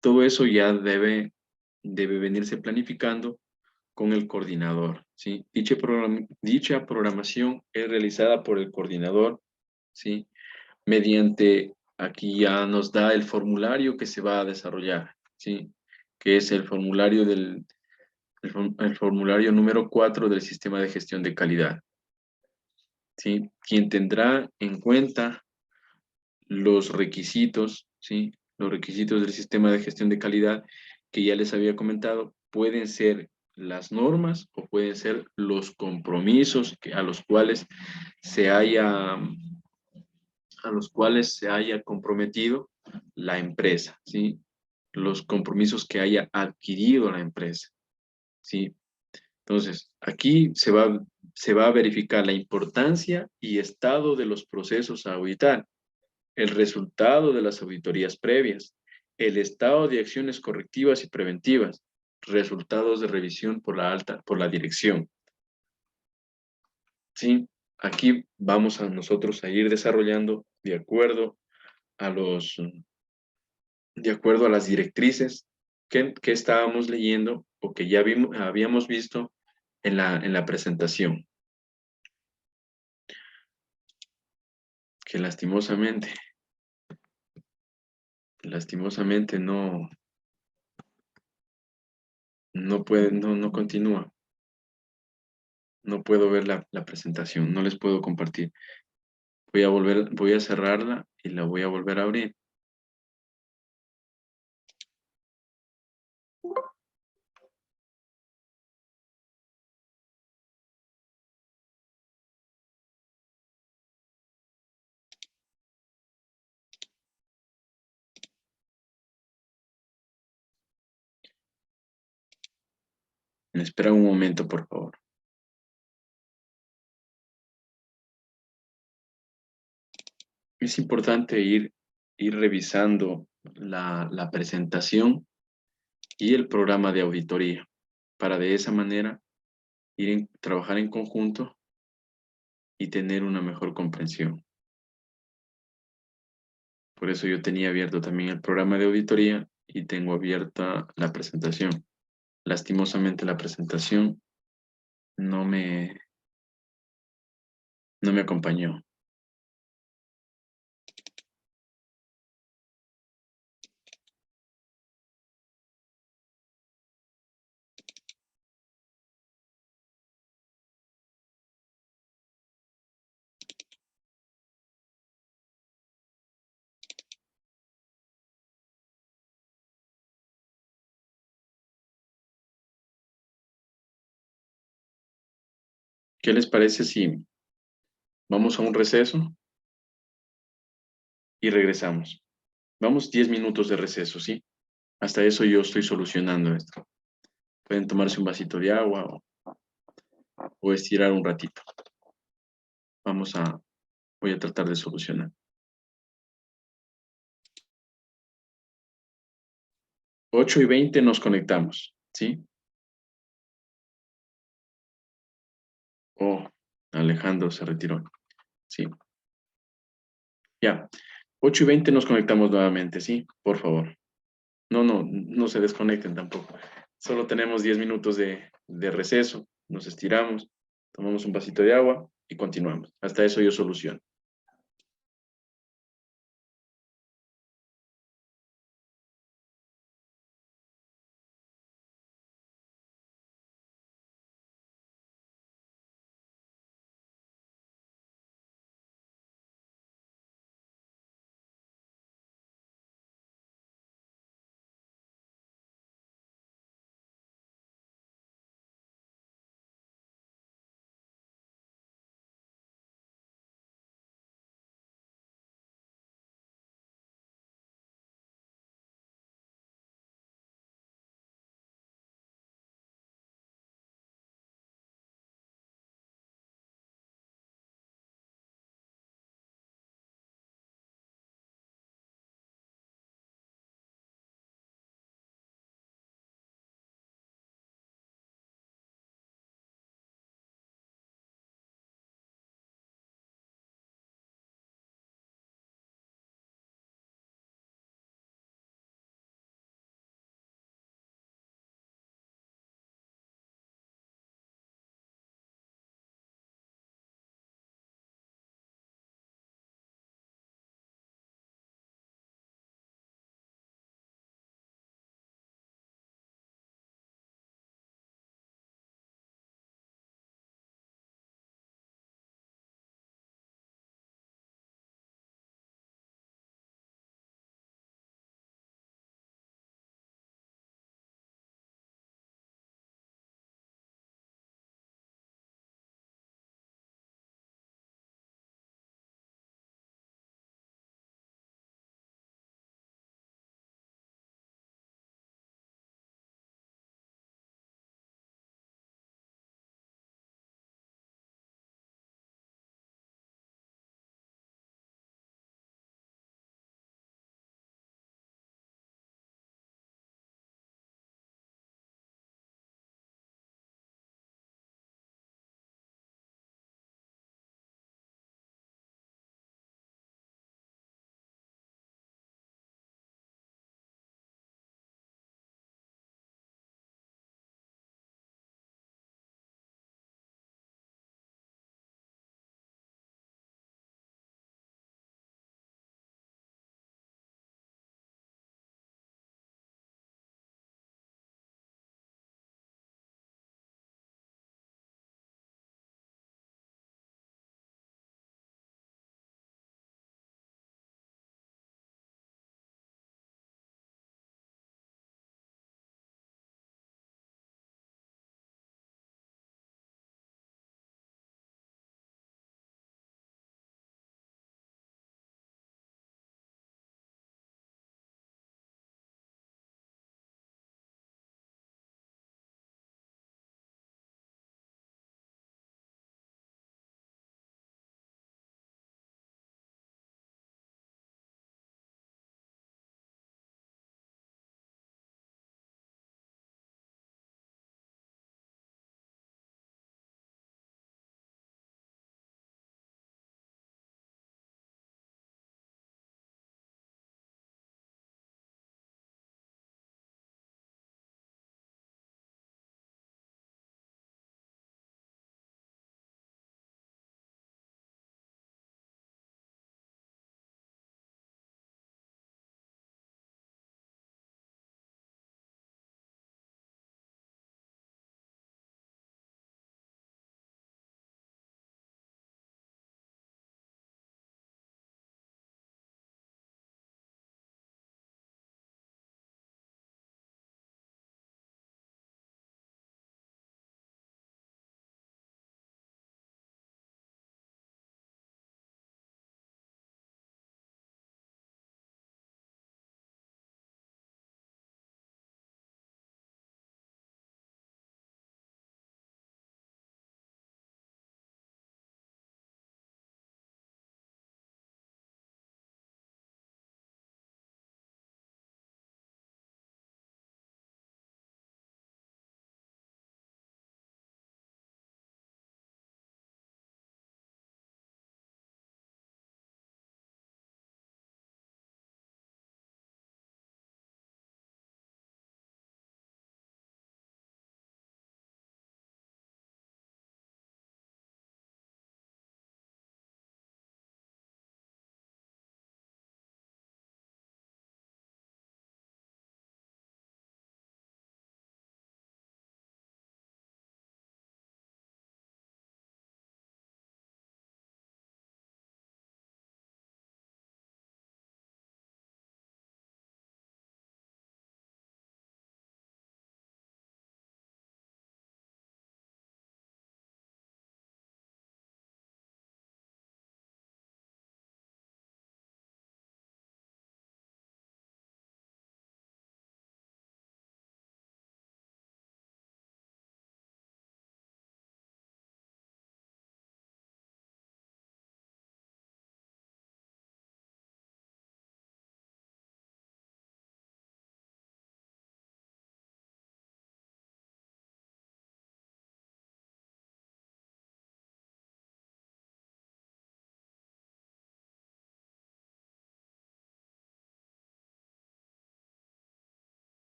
todo eso ya debe venirse planificando con el coordinador, ¿sí? Dicha programación es realizada por el coordinador, ¿sí? Mediante, aquí ya nos da el formulario que se va a desarrollar, ¿sí? Que es el formulario el formulario número 4 del sistema de gestión de calidad, ¿sí? Quien tendrá en cuenta los requisitos, ¿sí? Los requisitos del sistema de gestión de calidad que ya les había comentado pueden ser las normas o pueden ser los compromisos a los cuales se haya comprometido la empresa, ¿sí? Los compromisos que haya adquirido la empresa, ¿sí? Entonces, aquí se va a verificar la importancia y estado de los procesos a auditar, el resultado de las auditorías previas, el estado de acciones correctivas y preventivas, resultados de revisión por la dirección. ¿Sí? Aquí vamos a nosotros a ir desarrollando de acuerdo a las directrices que estábamos leyendo o que ya habíamos visto en la presentación, que lastimosamente no continúa. No puedo ver la presentación, no les puedo compartir. Voy a cerrarla y la voy a volver a abrir. Me espera un momento, por favor. Es importante ir revisando la presentación y el programa de auditoría para de esa manera trabajar en conjunto y tener una mejor comprensión. Por eso yo tenía abierto también el programa de auditoría y tengo abierta la presentación. Lastimosamente la presentación no me, no me acompañó. ¿Qué les parece si vamos a un receso y regresamos? Vamos 10 minutos de receso, ¿sí? Hasta eso yo estoy solucionando esto. Pueden tomarse un vasito de agua o estirar un ratito. Voy a tratar de solucionar. 8:20 nos conectamos, ¿sí? Oh, Alejandro se retiró. Sí, ya. 8:20 nos conectamos nuevamente, ¿sí? Por favor. No se desconecten tampoco. Solo tenemos 10 minutos de receso. Nos estiramos, tomamos un vasito de agua y continuamos. Hasta eso yo soluciono.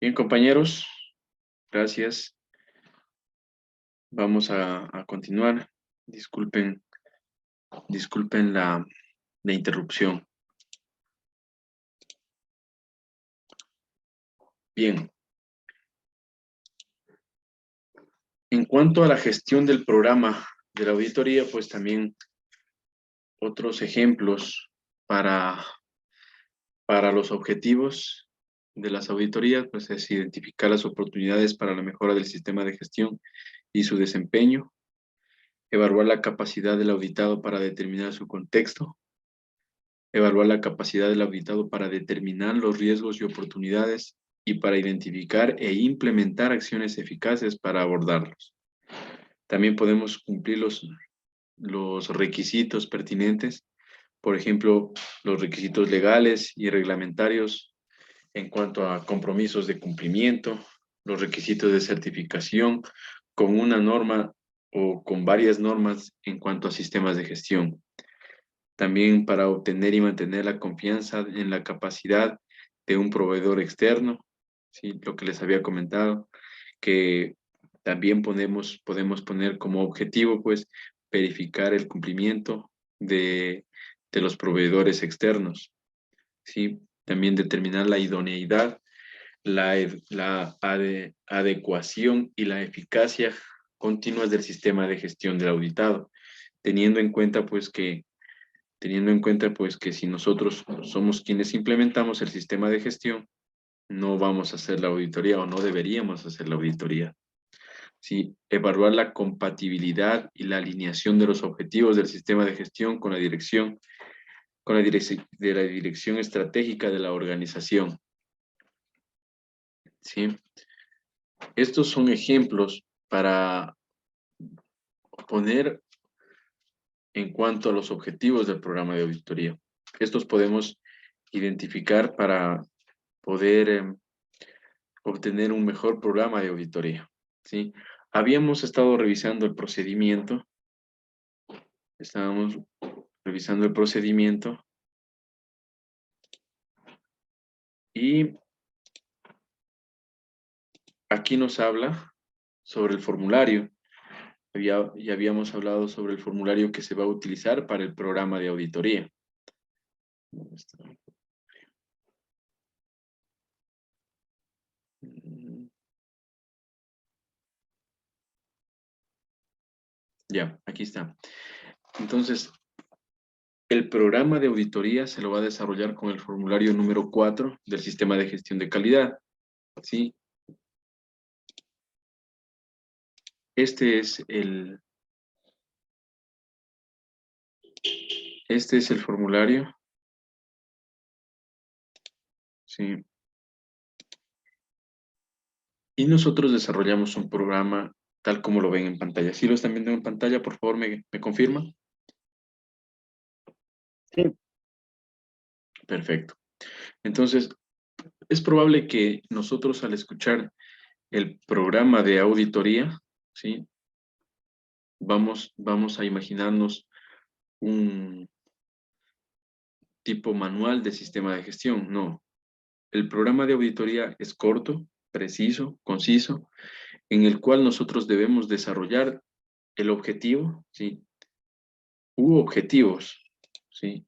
Bien, compañeros, gracias. Vamos a continuar. Disculpen la interrupción. Bien. En cuanto a la gestión del programa de la auditoría, pues también otros ejemplos para los objetivos de las auditorías, pues es identificar las oportunidades para la mejora del sistema de gestión y su desempeño, evaluar la capacidad del auditado para determinar su contexto, evaluar la capacidad del auditado para determinar los riesgos y oportunidades y para identificar e implementar acciones eficaces para abordarlos. También podemos cumplir los requisitos pertinentes, por ejemplo, los requisitos legales y reglamentarios en cuanto a compromisos de cumplimiento, los requisitos de certificación con una norma o con varias normas en cuanto a sistemas de gestión. También para obtener y mantener la confianza en la capacidad de un proveedor externo, ¿sí? Lo que les había comentado, que también podemos poner como objetivo, pues, verificar el cumplimiento de los proveedores externos, ¿sí? También determinar la idoneidad, adecuación y la eficacia continuas del sistema de gestión del auditado, teniendo en cuenta, que si nosotros somos quienes implementamos el sistema de gestión, no vamos a hacer la auditoría o no deberíamos hacer la auditoría. Sí, evaluar la compatibilidad y la alineación de los objetivos del sistema de gestión con la dirección estratégica de la organización. ¿Sí? Estos son ejemplos para poner en cuanto a los objetivos del programa de auditoría. Estos podemos identificar para poder obtener un mejor programa de auditoría. ¿Sí? Habíamos estado revisando el procedimiento. Estábamos revisando el procedimiento y aquí nos habla sobre el formulario. Ya habíamos hablado sobre el formulario que se va a utilizar para el programa de auditoría. Ya, aquí está. Entonces, el programa de auditoría se lo va a desarrollar con el formulario número 4 del sistema de gestión de calidad. ¿Sí? Este es el formulario. ¿Sí? Y nosotros desarrollamos un programa tal como lo ven en pantalla. ¿Sí lo están viendo en pantalla? Por favor, ¿me confirman? Sí, Perfecto. Entonces, es probable que nosotros al escuchar el programa de auditoría, ¿sí? Vamos a imaginarnos un tipo manual de sistema de gestión. No. El programa de auditoría es corto, preciso, conciso, en el cual nosotros debemos desarrollar el objetivo, ¿sí? U objetivos, ¿sí?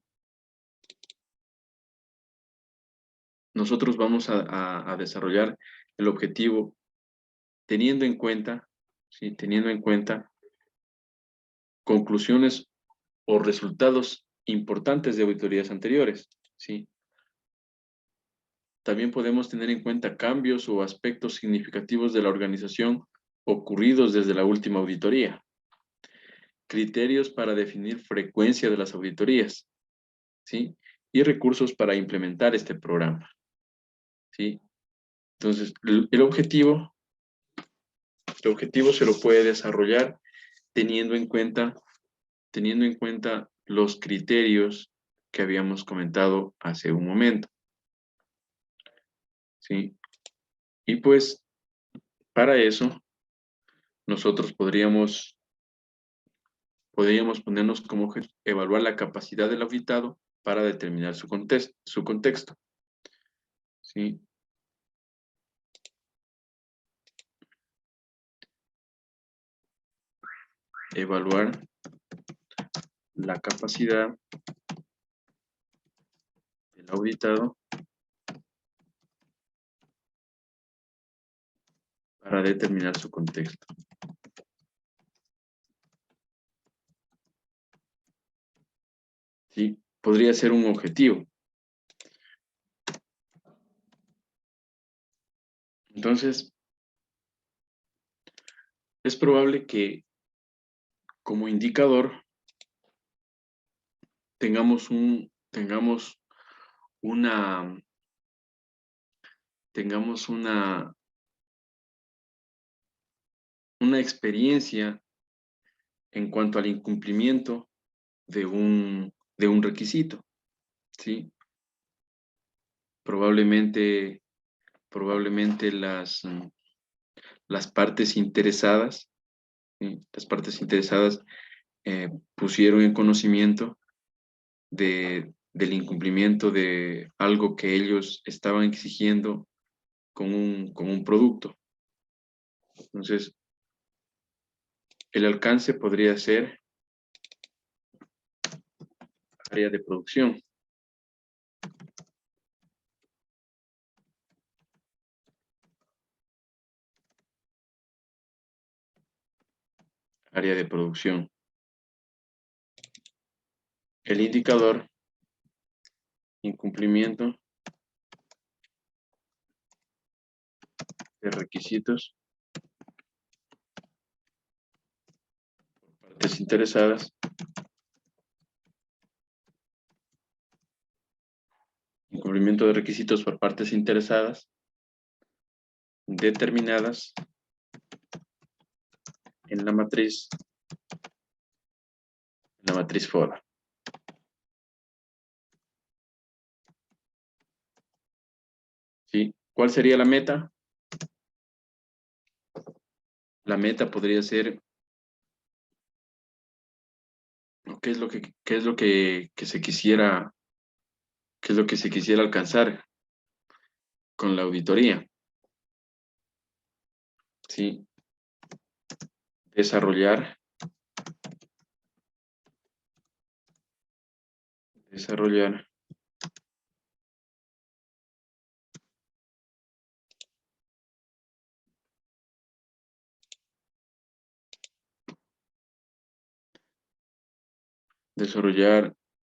Nosotros vamos a desarrollar el objetivo teniendo en cuenta, ¿sí? Teniendo en cuenta conclusiones o resultados importantes de auditorías anteriores, ¿sí? También podemos tener en cuenta cambios o aspectos significativos de la organización ocurridos desde la última auditoría. Criterios para definir frecuencia de las auditorías, ¿sí? Y recursos para implementar este programa, ¿sí? Entonces, el objetivo se lo puede desarrollar teniendo en cuenta los criterios que habíamos comentado hace un momento, ¿sí? Y pues, para eso, nosotros podríamos ponernos como objeto evaluar la capacidad del auditado para determinar su contexto, ¿sí? evaluar la capacidad del auditado para determinar su contexto. ¿Sí? Podría ser un objetivo. Entonces, es probable que como indicador tengamos una experiencia en cuanto al incumplimiento de un requisito, ¿sí? Probablemente las partes interesadas, ¿sí? Las partes interesadas pusieron en conocimiento del incumplimiento de algo que ellos estaban exigiendo con un producto. Entonces, el alcance podría ser área de producción. Área de producción. El indicador, incumplimiento de requisitos por partes interesadas. Incumplimiento de requisitos por partes interesadas determinadas en la matriz FODA. ¿Sí? ¿Cuál sería la meta? La meta podría ser, ¿qué es lo que se quisiera, qué es lo que se quisiera alcanzar con la auditoría? ¿Sí? Desarrollar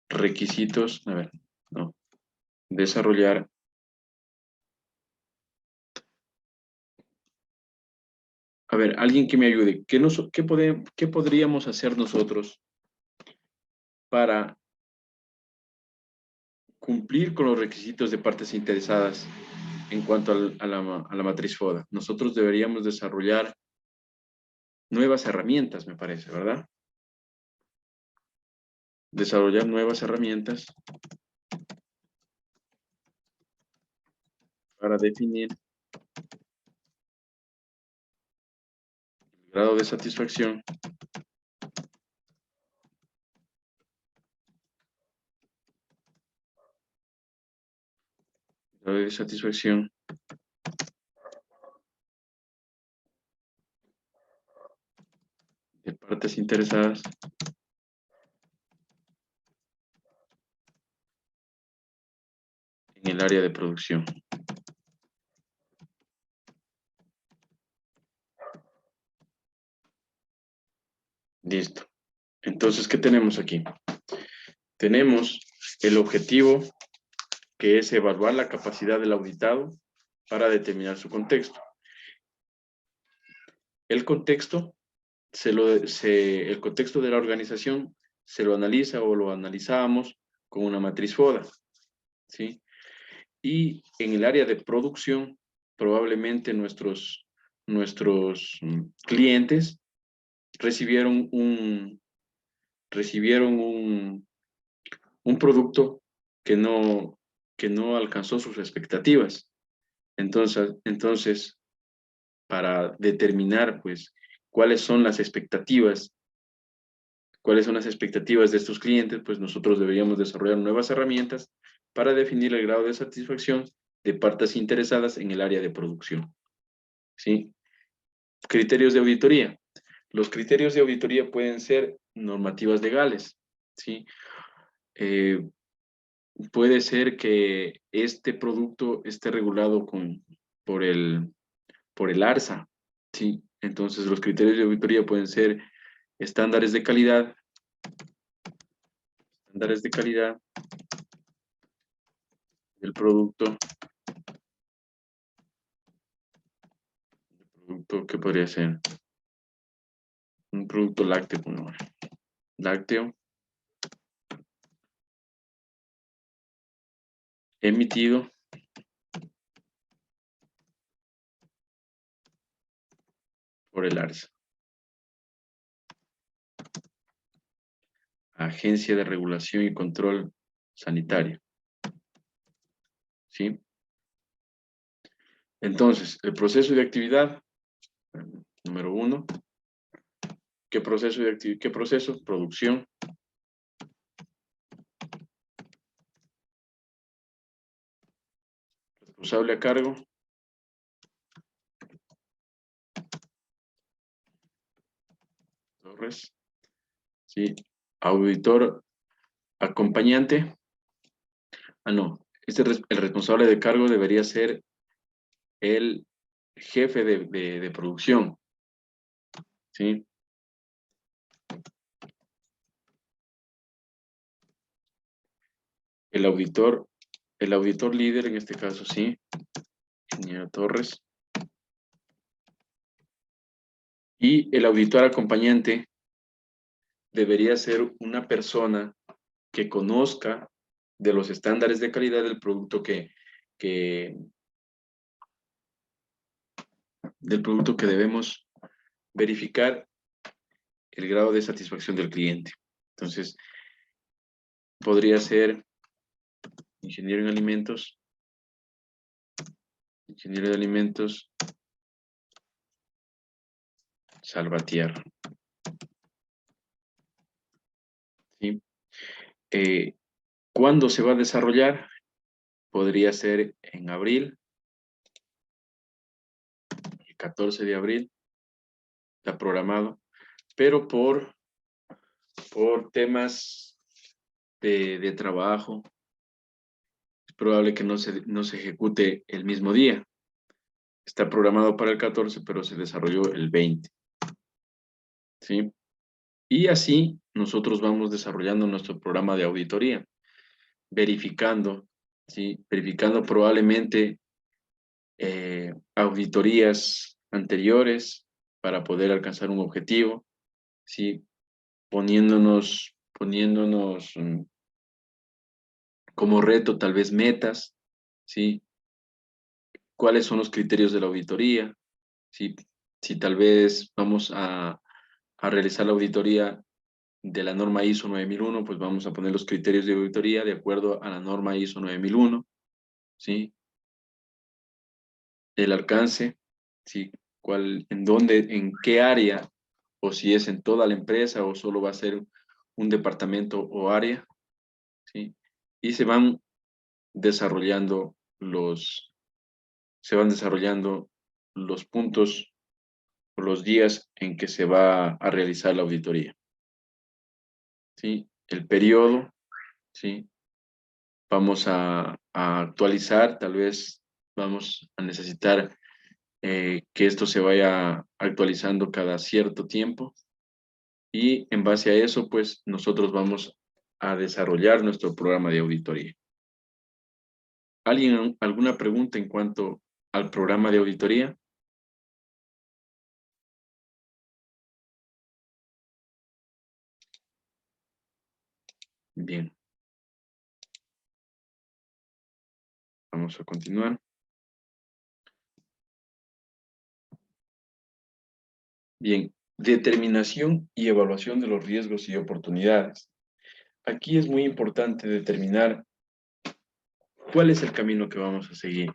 requisitos, a ver, no, desarrollar a ver, alguien que me ayude, ¿qué podríamos hacer nosotros para cumplir con los requisitos de partes interesadas en cuanto a la matriz FODA? Nosotros deberíamos desarrollar nuevas herramientas, me parece, ¿verdad? Desarrollar nuevas herramientas para definir el grado de satisfacción de partes interesadas en el área de producción. Listo. Entonces, ¿qué tenemos aquí? Tenemos el objetivo, que es evaluar la capacidad del auditado para determinar su contexto. El contexto, el contexto de la organización se lo analiza o lo analizábamos con una matriz FODA, ¿sí? Y en el área de producción, probablemente nuestros clientes recibieron un producto que no alcanzó sus expectativas. Entonces, para determinar, pues, cuáles son las expectativas de estos clientes, pues nosotros deberíamos desarrollar nuevas herramientas para definir el grado de satisfacción de partes interesadas en el área de producción. ¿Sí? Criterios de auditoría. Los criterios de auditoría pueden ser normativas legales, ¿sí? Puede ser que este producto esté regulado por el ARSA, ¿sí? Entonces, los criterios de auditoría pueden ser estándares de calidad del producto que podría ser un producto lácteo, lácteo emitido por el ARSA, Agencia de Regulación y Control Sanitario, ¿sí? Entonces, el proceso de actividad, número 1, ¿qué proceso de actividad? ¿Qué proceso? Producción. Responsable a cargo. Torres. Sí. Auditor acompañante. No. El responsable de cargo debería ser el jefe de producción. ¿Sí? El auditor líder, en este caso, sí. Ingeniero Torres. Y el auditor acompañante debería ser una persona que conozca de los estándares de calidad del producto del producto que debemos verificar el grado de satisfacción del cliente. Entonces, podría ser ingeniero de alimentos, Salvatierra. ¿Sí? ¿Cuándo se va a desarrollar? Podría ser en abril, el 14 de abril, está programado, pero por temas de trabajo, es probable que no se ejecute el mismo día. Está programado para el 14, pero se desarrolló el 20. ¿Sí? Y así nosotros vamos desarrollando nuestro programa de auditoría, verificando, ¿sí? Verificando probablemente auditorías anteriores para poder alcanzar un objetivo, ¿sí? Poniéndonos como reto tal vez metas, ¿sí? ¿Cuáles son los criterios de la auditoría? ¿Sí? Si tal vez vamos a realizar la auditoría de la norma ISO 9001, pues vamos a poner los criterios de auditoría de acuerdo a la norma ISO 9001, ¿sí? El alcance, ¿sí? En qué área, o si es en toda la empresa o solo va a ser un departamento o área, ¿sí? Y desarrollando se van desarrollando los puntos o los días en que se va a realizar la auditoría, ¿sí? El periodo, ¿sí? Vamos a actualizar, tal vez vamos a necesitar que esto se vaya actualizando cada cierto tiempo y en base a eso, pues nosotros vamos a desarrollar nuestro programa de auditoría. ¿Alguna pregunta en cuanto al programa de auditoría? Bien. Vamos a continuar. Bien, determinación y evaluación de los riesgos y oportunidades. Aquí es muy importante determinar cuál es el camino que vamos a seguir,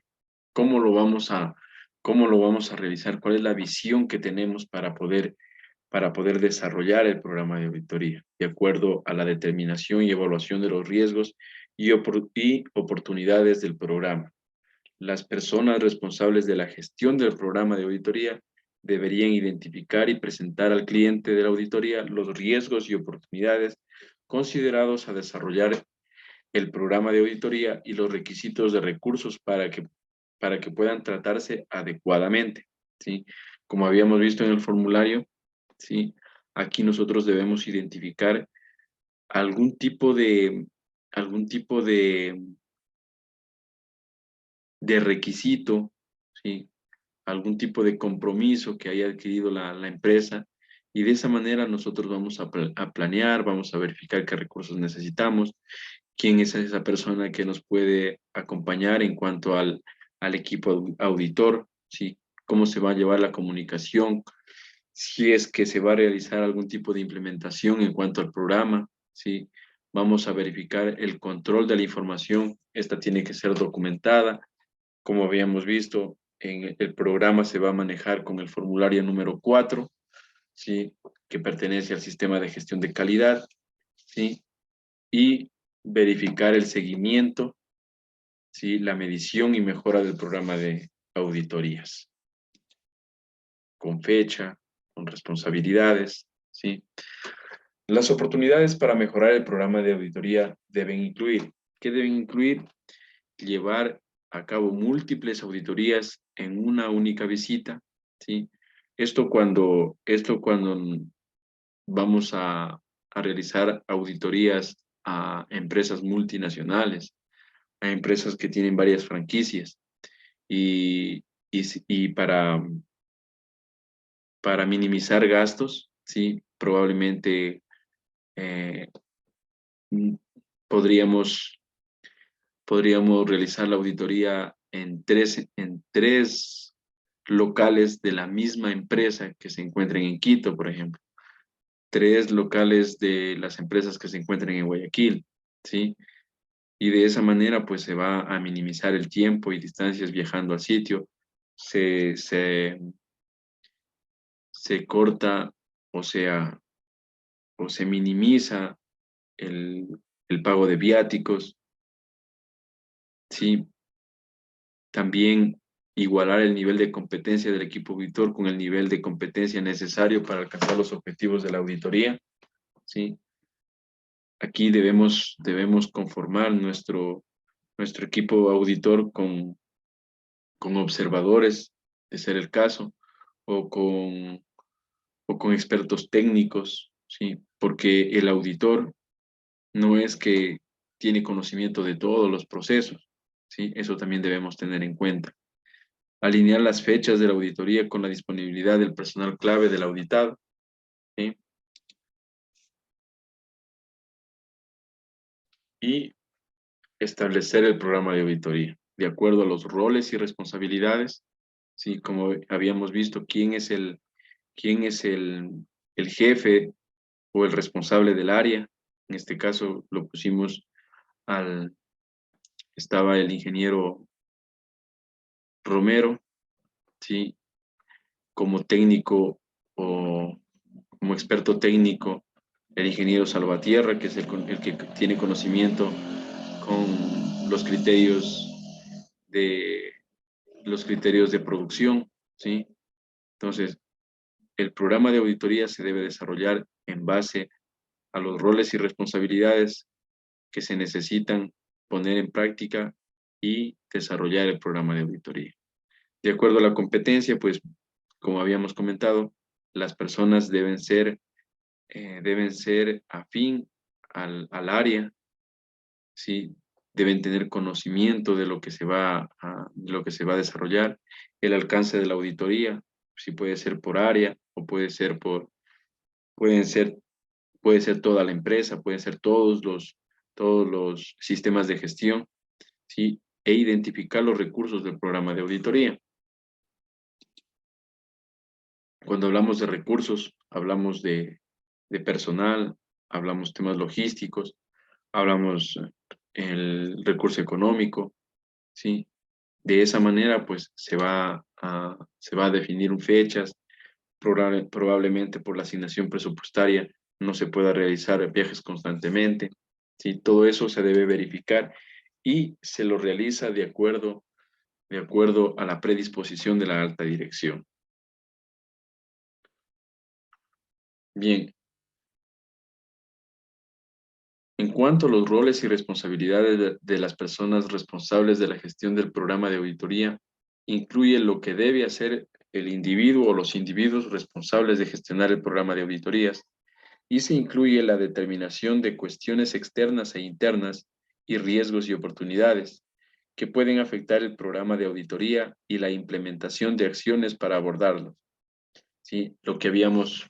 cómo lo vamos a realizar, cuál es la visión que tenemos para poder desarrollar el programa de auditoría, de acuerdo a la determinación y evaluación de los riesgos y oportunidades del programa. Las personas responsables de la gestión del programa de auditoría deberían identificar y presentar al cliente de la auditoría los riesgos y oportunidades considerados a desarrollar el programa de auditoría y los requisitos de recursos para que puedan tratarse adecuadamente, ¿sí? Como habíamos visto en el formulario, ¿sí? Aquí nosotros debemos identificar algún tipo de, algún tipo de requisito, ¿sí? Algún tipo de compromiso que haya adquirido la empresa, y de esa manera nosotros vamos a planear, vamos a verificar qué recursos necesitamos, quién es esa persona que nos puede acompañar en cuanto al equipo auditor, ¿sí? Cómo se va a llevar la comunicación, si es que se va a realizar algún tipo de implementación en cuanto al programa, ¿sí? Vamos a verificar el control de la información, esta tiene que ser documentada, como habíamos visto, en el programa se va a manejar con el formulario número 4, ¿sí? Que pertenece al sistema de gestión de calidad, ¿sí? Y verificar el seguimiento, ¿sí? La medición y mejora del programa de auditorías, con fecha, con responsabilidades, ¿sí? Las oportunidades para mejorar el programa de auditoría deben incluir, ¿qué deben incluir? Llevar a cabo múltiples auditorías en una única visita, ¿sí? Esto cuando vamos a realizar auditorías a empresas multinacionales, a empresas que tienen varias franquicias, y para minimizar gastos, ¿sí? Probablemente eh, mm, podríamos, podríamos realizar la auditoría en tres locales de la misma empresa que se encuentren en Quito, por ejemplo. Tres locales de las empresas que se encuentren en Guayaquil, ¿sí? Y de esa manera, pues se va a minimizar el tiempo y distancias viajando al sitio. Se, se, se corta, o sea, o se minimiza el, el pago de viáticos, ¿sí? También igualar el nivel de competencia del equipo auditor con el nivel de competencia necesario para alcanzar los objetivos de la auditoría, ¿sí? Aquí debemos conformar nuestro equipo auditor con observadores, de ser el caso, o con expertos técnicos, ¿sí? Porque el auditor no es que tiene conocimiento de todos los procesos, ¿sí? Eso también debemos tener en cuenta. Alinear las fechas de la auditoría con la disponibilidad del personal clave del auditado, ¿sí? Y establecer el programa de auditoría de acuerdo a los roles y responsabilidades, ¿sí? Como habíamos visto, quién es el jefe o el responsable del área. En este caso lo pusimos al, estaba el ingeniero Romero, ¿sí? Como técnico o como experto técnico, el ingeniero Salvatierra, que es el que tiene conocimiento con de, los criterios de producción, ¿sí? Entonces, el programa de auditoría se debe desarrollar en base a los roles y responsabilidades que se necesitan poner en práctica y desarrollar el programa de auditoría. De acuerdo a la competencia, pues, como habíamos comentado, las personas deben ser afín al área, ¿sí? Deben tener conocimiento de lo que se va a desarrollar, el alcance de la auditoría, si puede ser por área o pueden ser, puede ser toda la empresa, pueden ser todos los sistemas de gestión, ¿sí? E identificar los recursos del programa de auditoría. Cuando hablamos de recursos, hablamos de personal, hablamos temas logísticos, hablamos el recurso económico, ¿sí? De esa manera, pues, se va a definir fechas, probablemente por la asignación presupuestaria no se pueda realizar viajes constantemente, ¿sí? Todo eso se debe verificar y se lo realiza de acuerdo a la predisposición de la alta dirección. Bien, en cuanto a los roles y responsabilidades de las personas responsables de la gestión del programa de auditoría, incluye lo que debe hacer el individuo o los individuos responsables de gestionar el programa de auditorías, y se incluye la determinación de cuestiones externas e internas y riesgos y oportunidades que pueden afectar el programa de auditoría y la implementación de acciones para abordarlos. ¿Sí? Lo que habíamos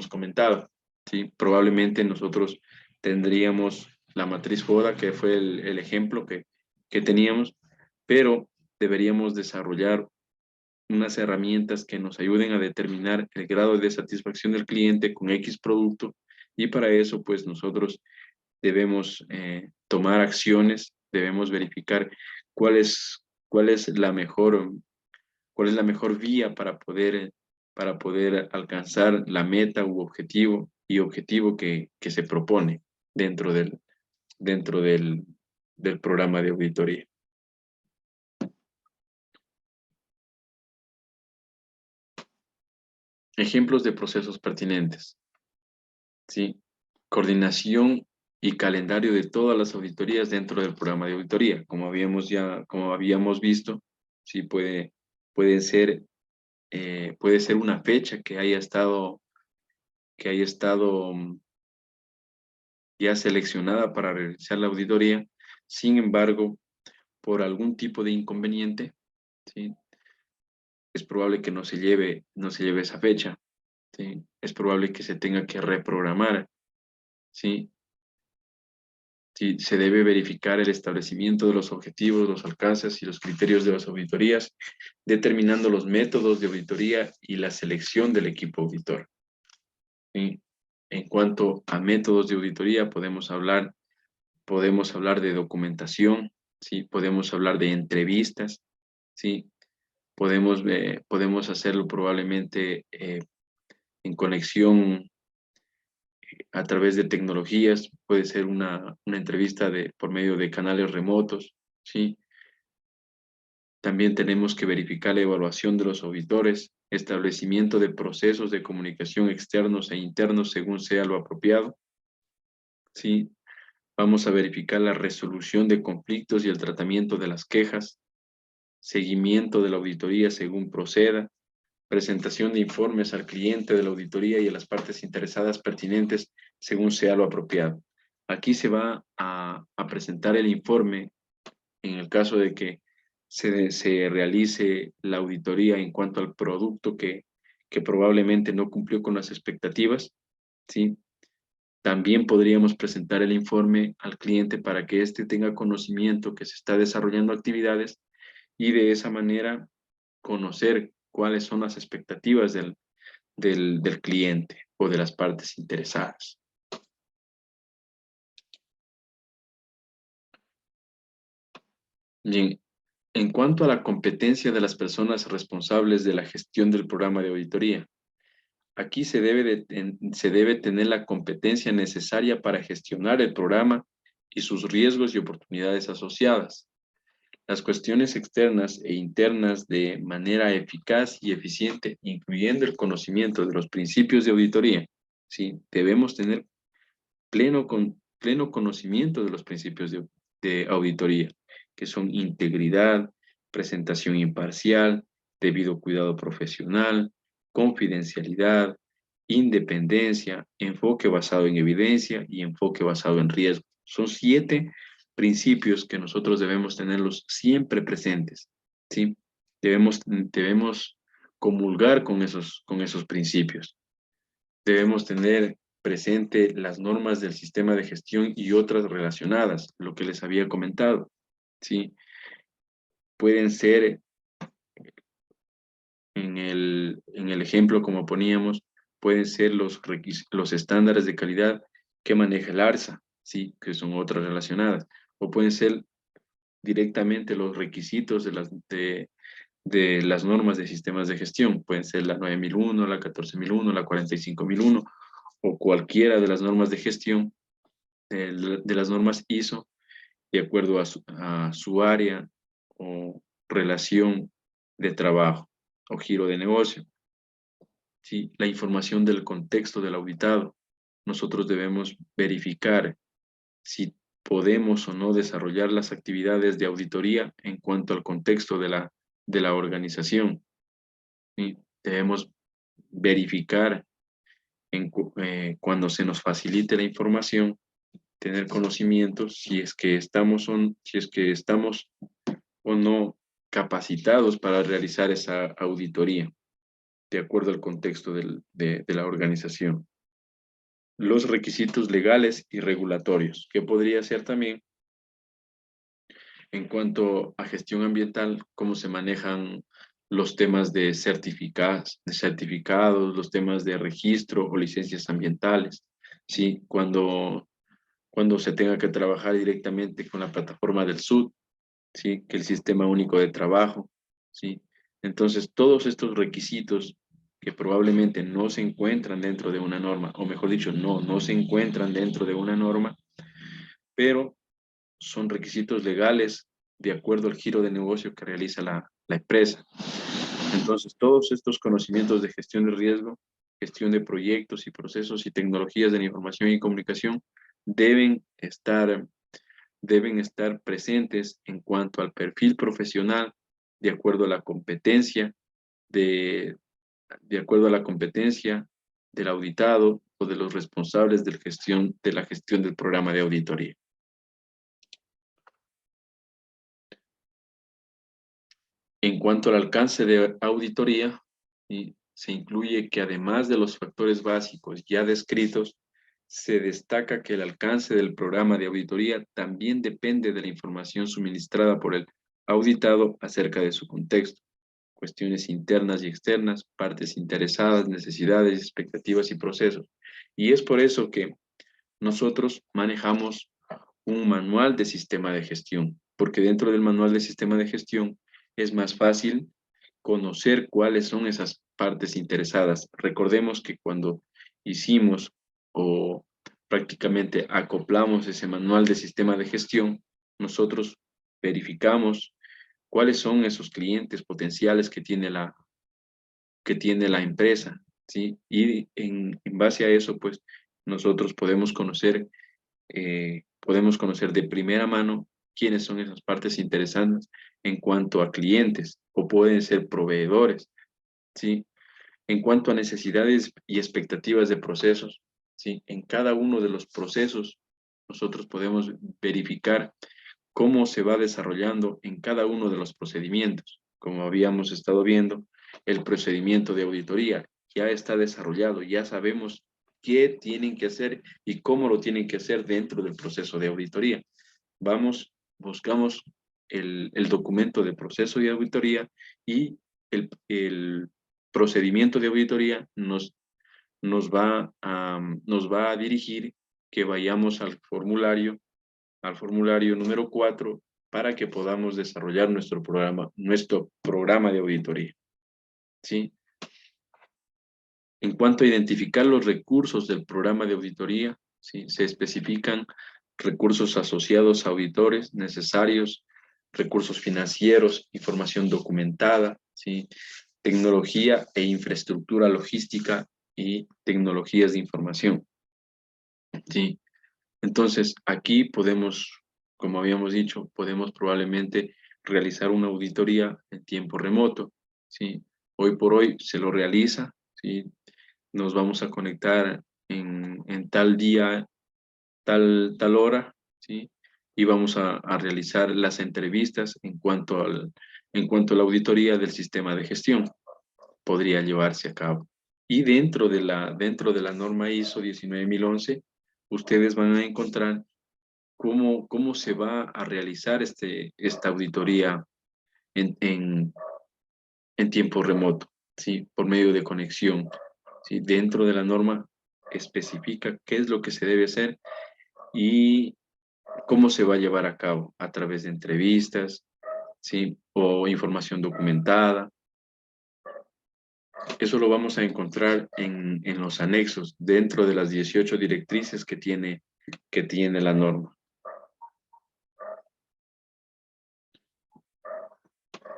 comentado. ¿Sí? Probablemente nosotros tendríamos la matriz FODA, que fue el ejemplo que teníamos, pero deberíamos desarrollar unas herramientas que nos ayuden a determinar el grado de satisfacción del cliente con X producto, y para eso pues nosotros debemos tomar acciones, debemos verificar cuál es, cuál es la mejor, cuál es la mejor vía para poder alcanzar la meta u objetivo que se propone dentro del programa de auditoría. Ejemplos de procesos pertinentes. ¿Sí? Coordinación y calendario de todas las auditorías dentro del programa de auditoría. Como habíamos visto, sí puede ser una fecha que haya estado ya seleccionada para realizar la auditoría. Sin embargo, por algún tipo de inconveniente, ¿sí? Es probable que no se lleve esa fecha, ¿sí? Es probable que se tenga que reprogramar, ¿sí? Sí, se debe verificar el establecimiento de los objetivos, los alcances y los criterios de las auditorías, determinando los métodos de auditoría y la selección del equipo auditor. ¿Sí? En cuanto a métodos de auditoría, podemos hablar de documentación, ¿sí? Podemos hablar de entrevistas, ¿sí? Podemos hacerlo probablemente en conexión a través de tecnologías, puede ser una entrevista por medio de canales remotos, ¿sí? También tenemos que verificar la evaluación de los auditores, establecimiento de procesos de comunicación externos e internos según sea lo apropiado, ¿sí? Vamos a verificar la resolución de conflictos y el tratamiento de las quejas, seguimiento de la auditoría según proceda, presentación de informes al cliente de la auditoría y a las partes interesadas pertinentes según sea lo apropiado. Aquí se va a presentar el informe en el caso de que se realice la auditoría en cuanto al producto que probablemente no cumplió con las expectativas, ¿sí? También podríamos presentar el informe al cliente para que éste tenga conocimiento que se está desarrollando actividades, y de esa manera conocer cuáles son las expectativas del cliente o de las partes interesadas. Bien, en cuanto a la competencia de las personas responsables de la gestión del programa de auditoría, aquí se debe tener la competencia necesaria para gestionar el programa y sus riesgos y oportunidades asociadas. Las cuestiones externas e internas de manera eficaz y eficiente, incluyendo el conocimiento de los principios de auditoría. ¿Sí? Debemos tener pleno conocimiento de los principios de auditoría, que son integridad, presentación imparcial, debido cuidado profesional, confidencialidad, independencia, enfoque basado en evidencia y enfoque basado en riesgo. Son 7 principios que nosotros debemos tenerlos siempre presentes, ¿sí? Debemos comulgar con esos principios. Debemos tener presente las normas del sistema de gestión y otras relacionadas, lo que les había comentado, ¿sí? Pueden ser, en el ejemplo como poníamos, pueden ser los estándares de calidad que maneja el ARSA, ¿sí? Que son otras relacionadas, o pueden ser directamente los requisitos de las normas de sistemas de gestión, pueden ser la 9001, la 14001, la 45001, o cualquiera de las normas de gestión, de las normas ISO, de acuerdo a su área o relación de trabajo o giro de negocio. ¿sí? La información del contexto del auditado. Nosotros debemos verificar si podemos o no desarrollar las actividades de auditoría en cuanto al contexto de la organización. ¿Sí? Debemos verificar cuando se nos facilite la información, tener conocimientos si es que estamos o no capacitados para realizar esa auditoría, de acuerdo al contexto de la organización. Los requisitos legales y regulatorios, que podría ser también en cuanto a gestión ambiental, cómo se manejan los temas de certificados, los temas de registro o licencias ambientales, ¿sí? Cuando se tenga que trabajar directamente con la plataforma del SUD, ¿sí? Que el Sistema Único de Trabajo, ¿sí? Entonces, todos estos requisitos que probablemente no se encuentran dentro de una norma, o mejor dicho, no se encuentran dentro de una norma, pero son requisitos legales de acuerdo al giro de negocio que realiza la empresa. Entonces, todos estos conocimientos de gestión de riesgo, gestión de proyectos y procesos y tecnologías de la información y comunicación deben estar presentes en cuanto al perfil profesional, de acuerdo a la competencia, de acuerdo a la competencia del auditado o de los responsables de la gestión del programa de auditoría. En cuanto al alcance de auditoría, se incluye que además de los factores básicos ya descritos, se destaca que el alcance del programa de auditoría también depende de la información suministrada por el auditado acerca de su contexto, cuestiones internas y externas, partes interesadas, necesidades, expectativas y procesos. Y es por eso que nosotros manejamos un manual de sistema de gestión, porque dentro del manual de sistema de gestión es más fácil conocer cuáles son esas partes interesadas. Recordemos que cuando hicimos o prácticamente acoplamos ese manual de sistema de gestión, nosotros verificamos cuáles son esos clientes potenciales que tiene la empresa, ¿sí? Y en base a eso, pues, nosotros podemos conocer de primera mano quiénes son esas partes interesantes en cuanto a clientes o pueden ser proveedores, ¿sí? En cuanto a necesidades y expectativas de procesos, ¿sí? En cada uno de los procesos, nosotros podemos verificar cómo se va desarrollando en cada uno de los procedimientos. Como habíamos estado viendo, el procedimiento de auditoría ya está desarrollado, ya sabemos qué tienen que hacer y cómo lo tienen que hacer dentro del proceso de auditoría. Buscamos el documento de proceso de auditoría y el procedimiento de auditoría nos va a dirigir que vayamos al formulario número 4 para que podamos desarrollar nuestro programa de auditoría, ¿sí? En cuanto a identificar los recursos del programa de auditoría, ¿sí? Se especifican recursos asociados a auditores necesarios, recursos financieros, información documentada, ¿sí? Tecnología e infraestructura logística y tecnologías de información, ¿sí? Entonces, aquí podemos, como habíamos dicho, podemos probablemente realizar una auditoría en tiempo remoto, ¿sí? Hoy por hoy se lo realiza, ¿sí? Nos vamos a conectar en tal día, tal hora, ¿sí? Y vamos a realizar las entrevistas en cuanto a la auditoría del sistema de gestión podría llevarse a cabo. Y dentro de la norma ISO 19011, ustedes van a encontrar cómo se va a realizar esta auditoría en, en, en tiempo remoto, ¿sí? Por medio de conexión, ¿sí? Dentro de la norma especifica qué es lo que se debe hacer y cómo se va a llevar a cabo a través de entrevistas, ¿sí? O información documentada. Eso lo vamos a encontrar en los anexos, dentro de las 18 directrices que tiene la norma.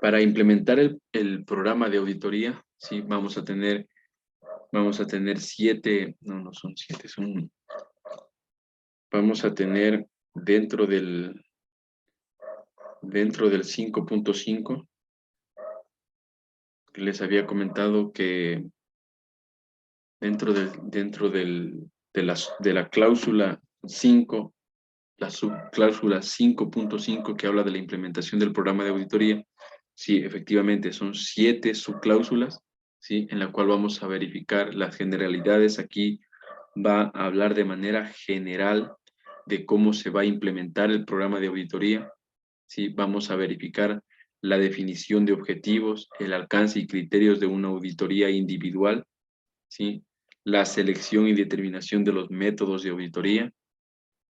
Para implementar el programa de auditoría, ¿sí? Vamos a tener vamos a tener 7, no son 7, vamos a tener dentro del 5.5, les había comentado que de la cláusula 5, la subcláusula 5.5 que habla de la implementación del programa de auditoría, sí, efectivamente son 7 subcláusulas, sí, en la cual vamos a verificar las generalidades. Aquí va a hablar de manera general de cómo se va a implementar el programa de auditoría, sí, vamos a verificar la definición de objetivos, el alcance y criterios de una auditoría individual, ¿sí? La selección y determinación de los métodos de auditoría,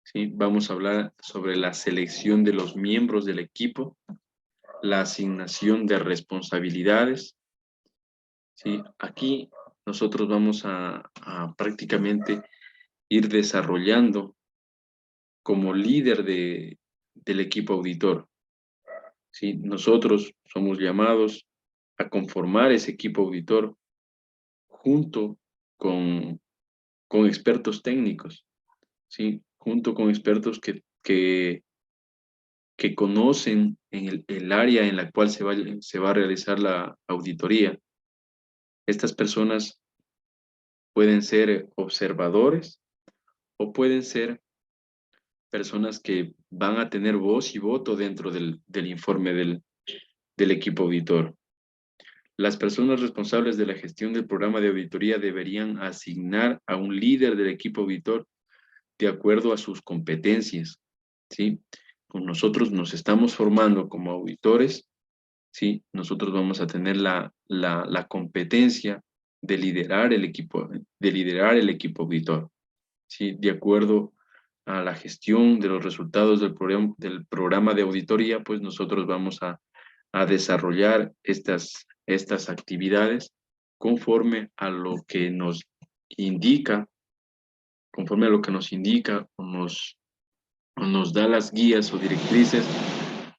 ¿sí? Vamos a hablar sobre la selección de los miembros del equipo, la asignación de responsabilidades, ¿sí? Aquí nosotros vamos a prácticamente ir desarrollando como líder del equipo auditor, ¿sí? Nosotros somos llamados a conformar ese equipo auditor junto con, con expertos técnicos, ¿sí? Junto con expertos que conocen en el área en la cual se va a realizar la auditoría. Estas personas pueden ser observadores o pueden ser personas que van a tener voz y voto dentro del informe del equipo auditor. Las personas responsables de la gestión del programa de auditoría deberían asignar a un líder del equipo auditor de acuerdo a sus competencias, ¿sí? Con nosotros nos estamos formando como auditores, ¿sí? Nosotros vamos a tener la competencia de liderar el equipo auditor, ¿sí? De acuerdo a la gestión de los resultados del programa de auditoría, pues nosotros vamos a desarrollar estas actividades conforme a lo que nos indica, conforme a lo que nos indica o nos da las guías o directrices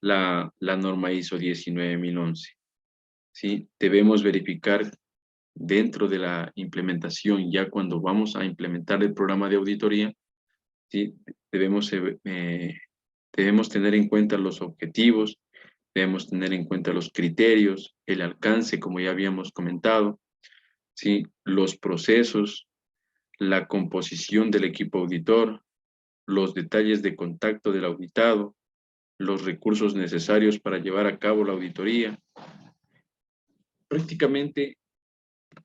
la norma ISO 19011. ¿Sí? Debemos verificar dentro de la implementación, ya cuando vamos a implementar el programa de auditoría, ¿sí? Debemos tener en cuenta los objetivos, debemos tener en cuenta los criterios, el alcance, como ya habíamos comentado, ¿sí? Los procesos, la composición del equipo auditor, los detalles de contacto del auditado, los recursos necesarios para llevar a cabo la auditoría. Prácticamente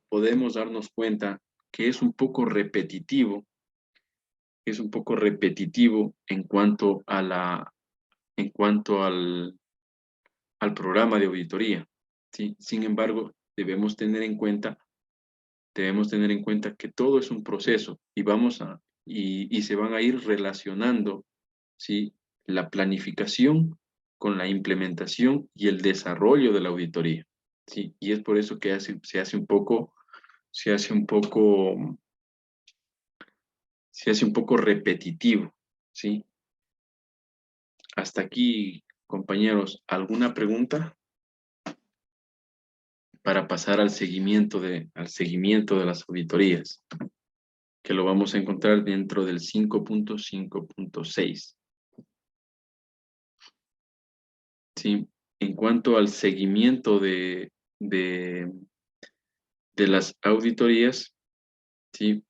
podemos darnos cuenta que es un poco repetitivo, en cuanto al programa de auditoría, ¿sí? Sin embargo, debemos tener en cuenta que todo es un proceso y se van a ir relacionando, ¿sí? La planificación con la implementación y el desarrollo de la auditoría, ¿sí? Y es por eso que se hace un poco, se hace un poco repetitivo, ¿sí? Hasta aquí, compañeros, ¿alguna pregunta para pasar al seguimiento de las auditorías, que lo vamos a encontrar dentro del 5.5.6? ¿Sí? En cuanto al seguimiento de las auditorías, ¿sí?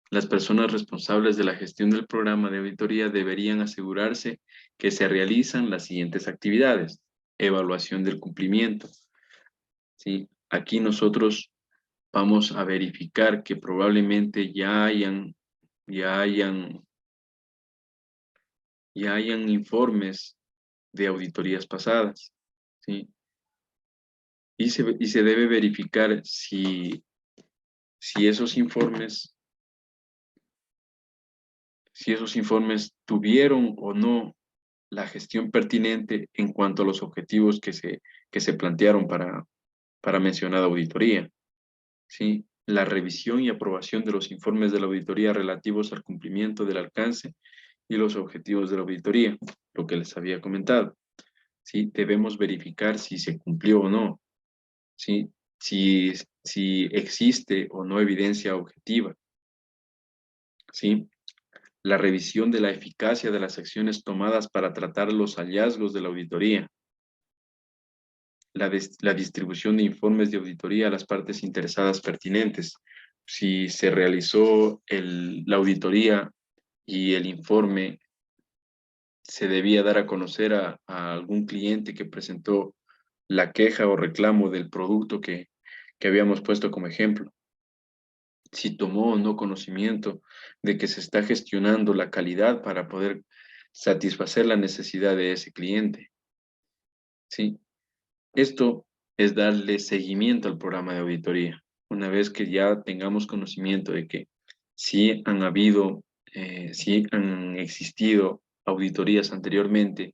Las personas responsables de la gestión del programa de auditoría deberían asegurarse que se realizan las siguientes actividades: evaluación del cumplimiento, ¿sí? Aquí nosotros vamos a verificar que probablemente ya hayan, ya hayan informes de auditorías pasadas, ¿sí? Y se debe verificar si esos informes, si esos informes tuvieron o no la gestión pertinente en cuanto a los objetivos que se plantearon para mencionada auditoría, ¿sí? La revisión y aprobación de los informes de la auditoría relativos al cumplimiento del alcance y los objetivos de la auditoría, lo que les había comentado, ¿sí? Debemos verificar si se cumplió o no, ¿sí? Si si existe o no evidencia objetiva, ¿sí? La revisión de la eficacia de las acciones tomadas para tratar los hallazgos de la auditoría, la distribución de informes de auditoría a las partes interesadas pertinentes. Si se realizó la auditoría y el informe se debía dar a conocer a algún cliente que presentó la queja o reclamo del producto que habíamos puesto como ejemplo. Si tomó o no conocimiento de que se está gestionando la calidad para poder satisfacer la necesidad de ese cliente. ¿Sí? Esto es darle seguimiento al programa de auditoría. Una vez que ya tengamos conocimiento de que sí han habido, sí han existido auditorías anteriormente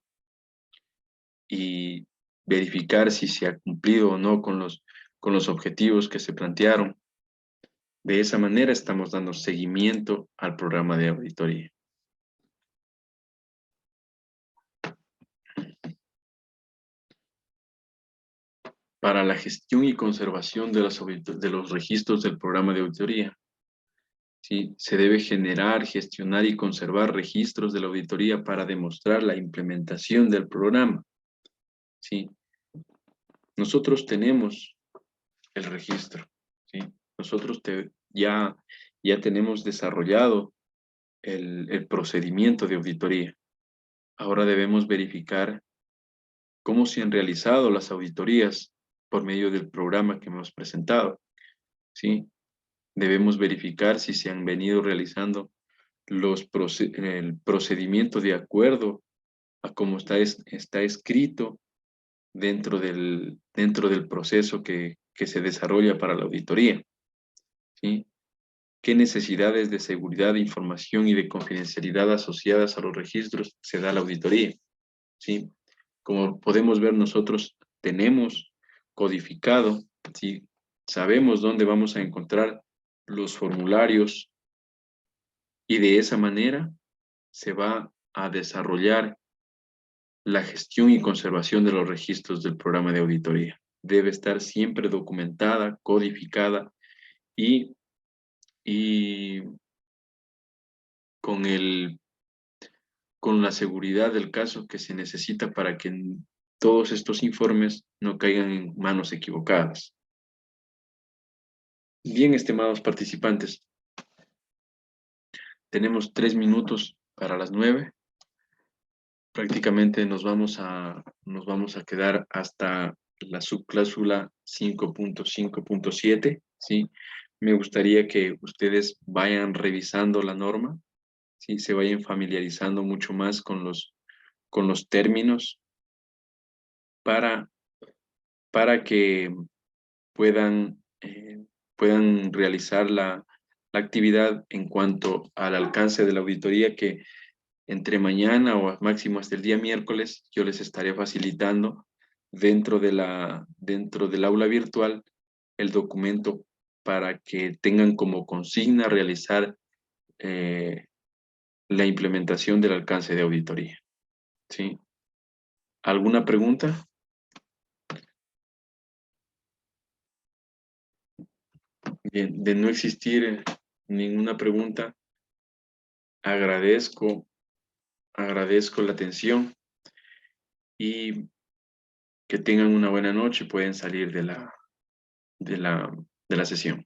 y verificar si se ha cumplido o no con los objetivos que se plantearon. De esa manera estamos dando seguimiento al programa de auditoría. Para la gestión y conservación de los registros del programa de auditoría, ¿sí? Se debe generar, gestionar y conservar registros de la auditoría para demostrar la implementación del programa, ¿sí? Nosotros tenemos el registro, ¿sí? Nosotros ya tenemos desarrollado el procedimiento de auditoría. Ahora debemos verificar cómo se han realizado las auditorías por medio del programa que hemos presentado, ¿sí? Debemos verificar si se han venido realizando el procedimiento de acuerdo a cómo está escrito dentro del proceso que se desarrolla para la auditoría, ¿sí? ¿Qué necesidades de seguridad de información y de confidencialidad asociadas a los registros se da la auditoría? ¿Sí? Como podemos ver, nosotros tenemos codificado, ¿sí? Sabemos dónde vamos a encontrar los formularios y de esa manera se va a desarrollar la gestión y conservación de los registros del programa de auditoría. Debe estar siempre documentada, codificada y con la seguridad del caso que se necesita para que todos estos informes no caigan en manos equivocadas. Bien, estimados participantes, tenemos 3 minutos para las 9. Prácticamente nos vamos a quedar hasta la subcláusula 5.5.7, ¿sí? Me gustaría que ustedes vayan revisando la norma, ¿sí? Se vayan familiarizando mucho más con los términos para que puedan realizar la actividad en cuanto al alcance de la auditoría, que entre mañana o máximo hasta el día miércoles yo les estaré facilitando dentro del aula virtual el documento para que tengan como consigna realizar la implementación del alcance de auditoría. ¿Sí? ¿Alguna pregunta? Bien, de no existir ninguna pregunta, agradezco la atención y que tengan una buena noche y pueden salir de la sesión.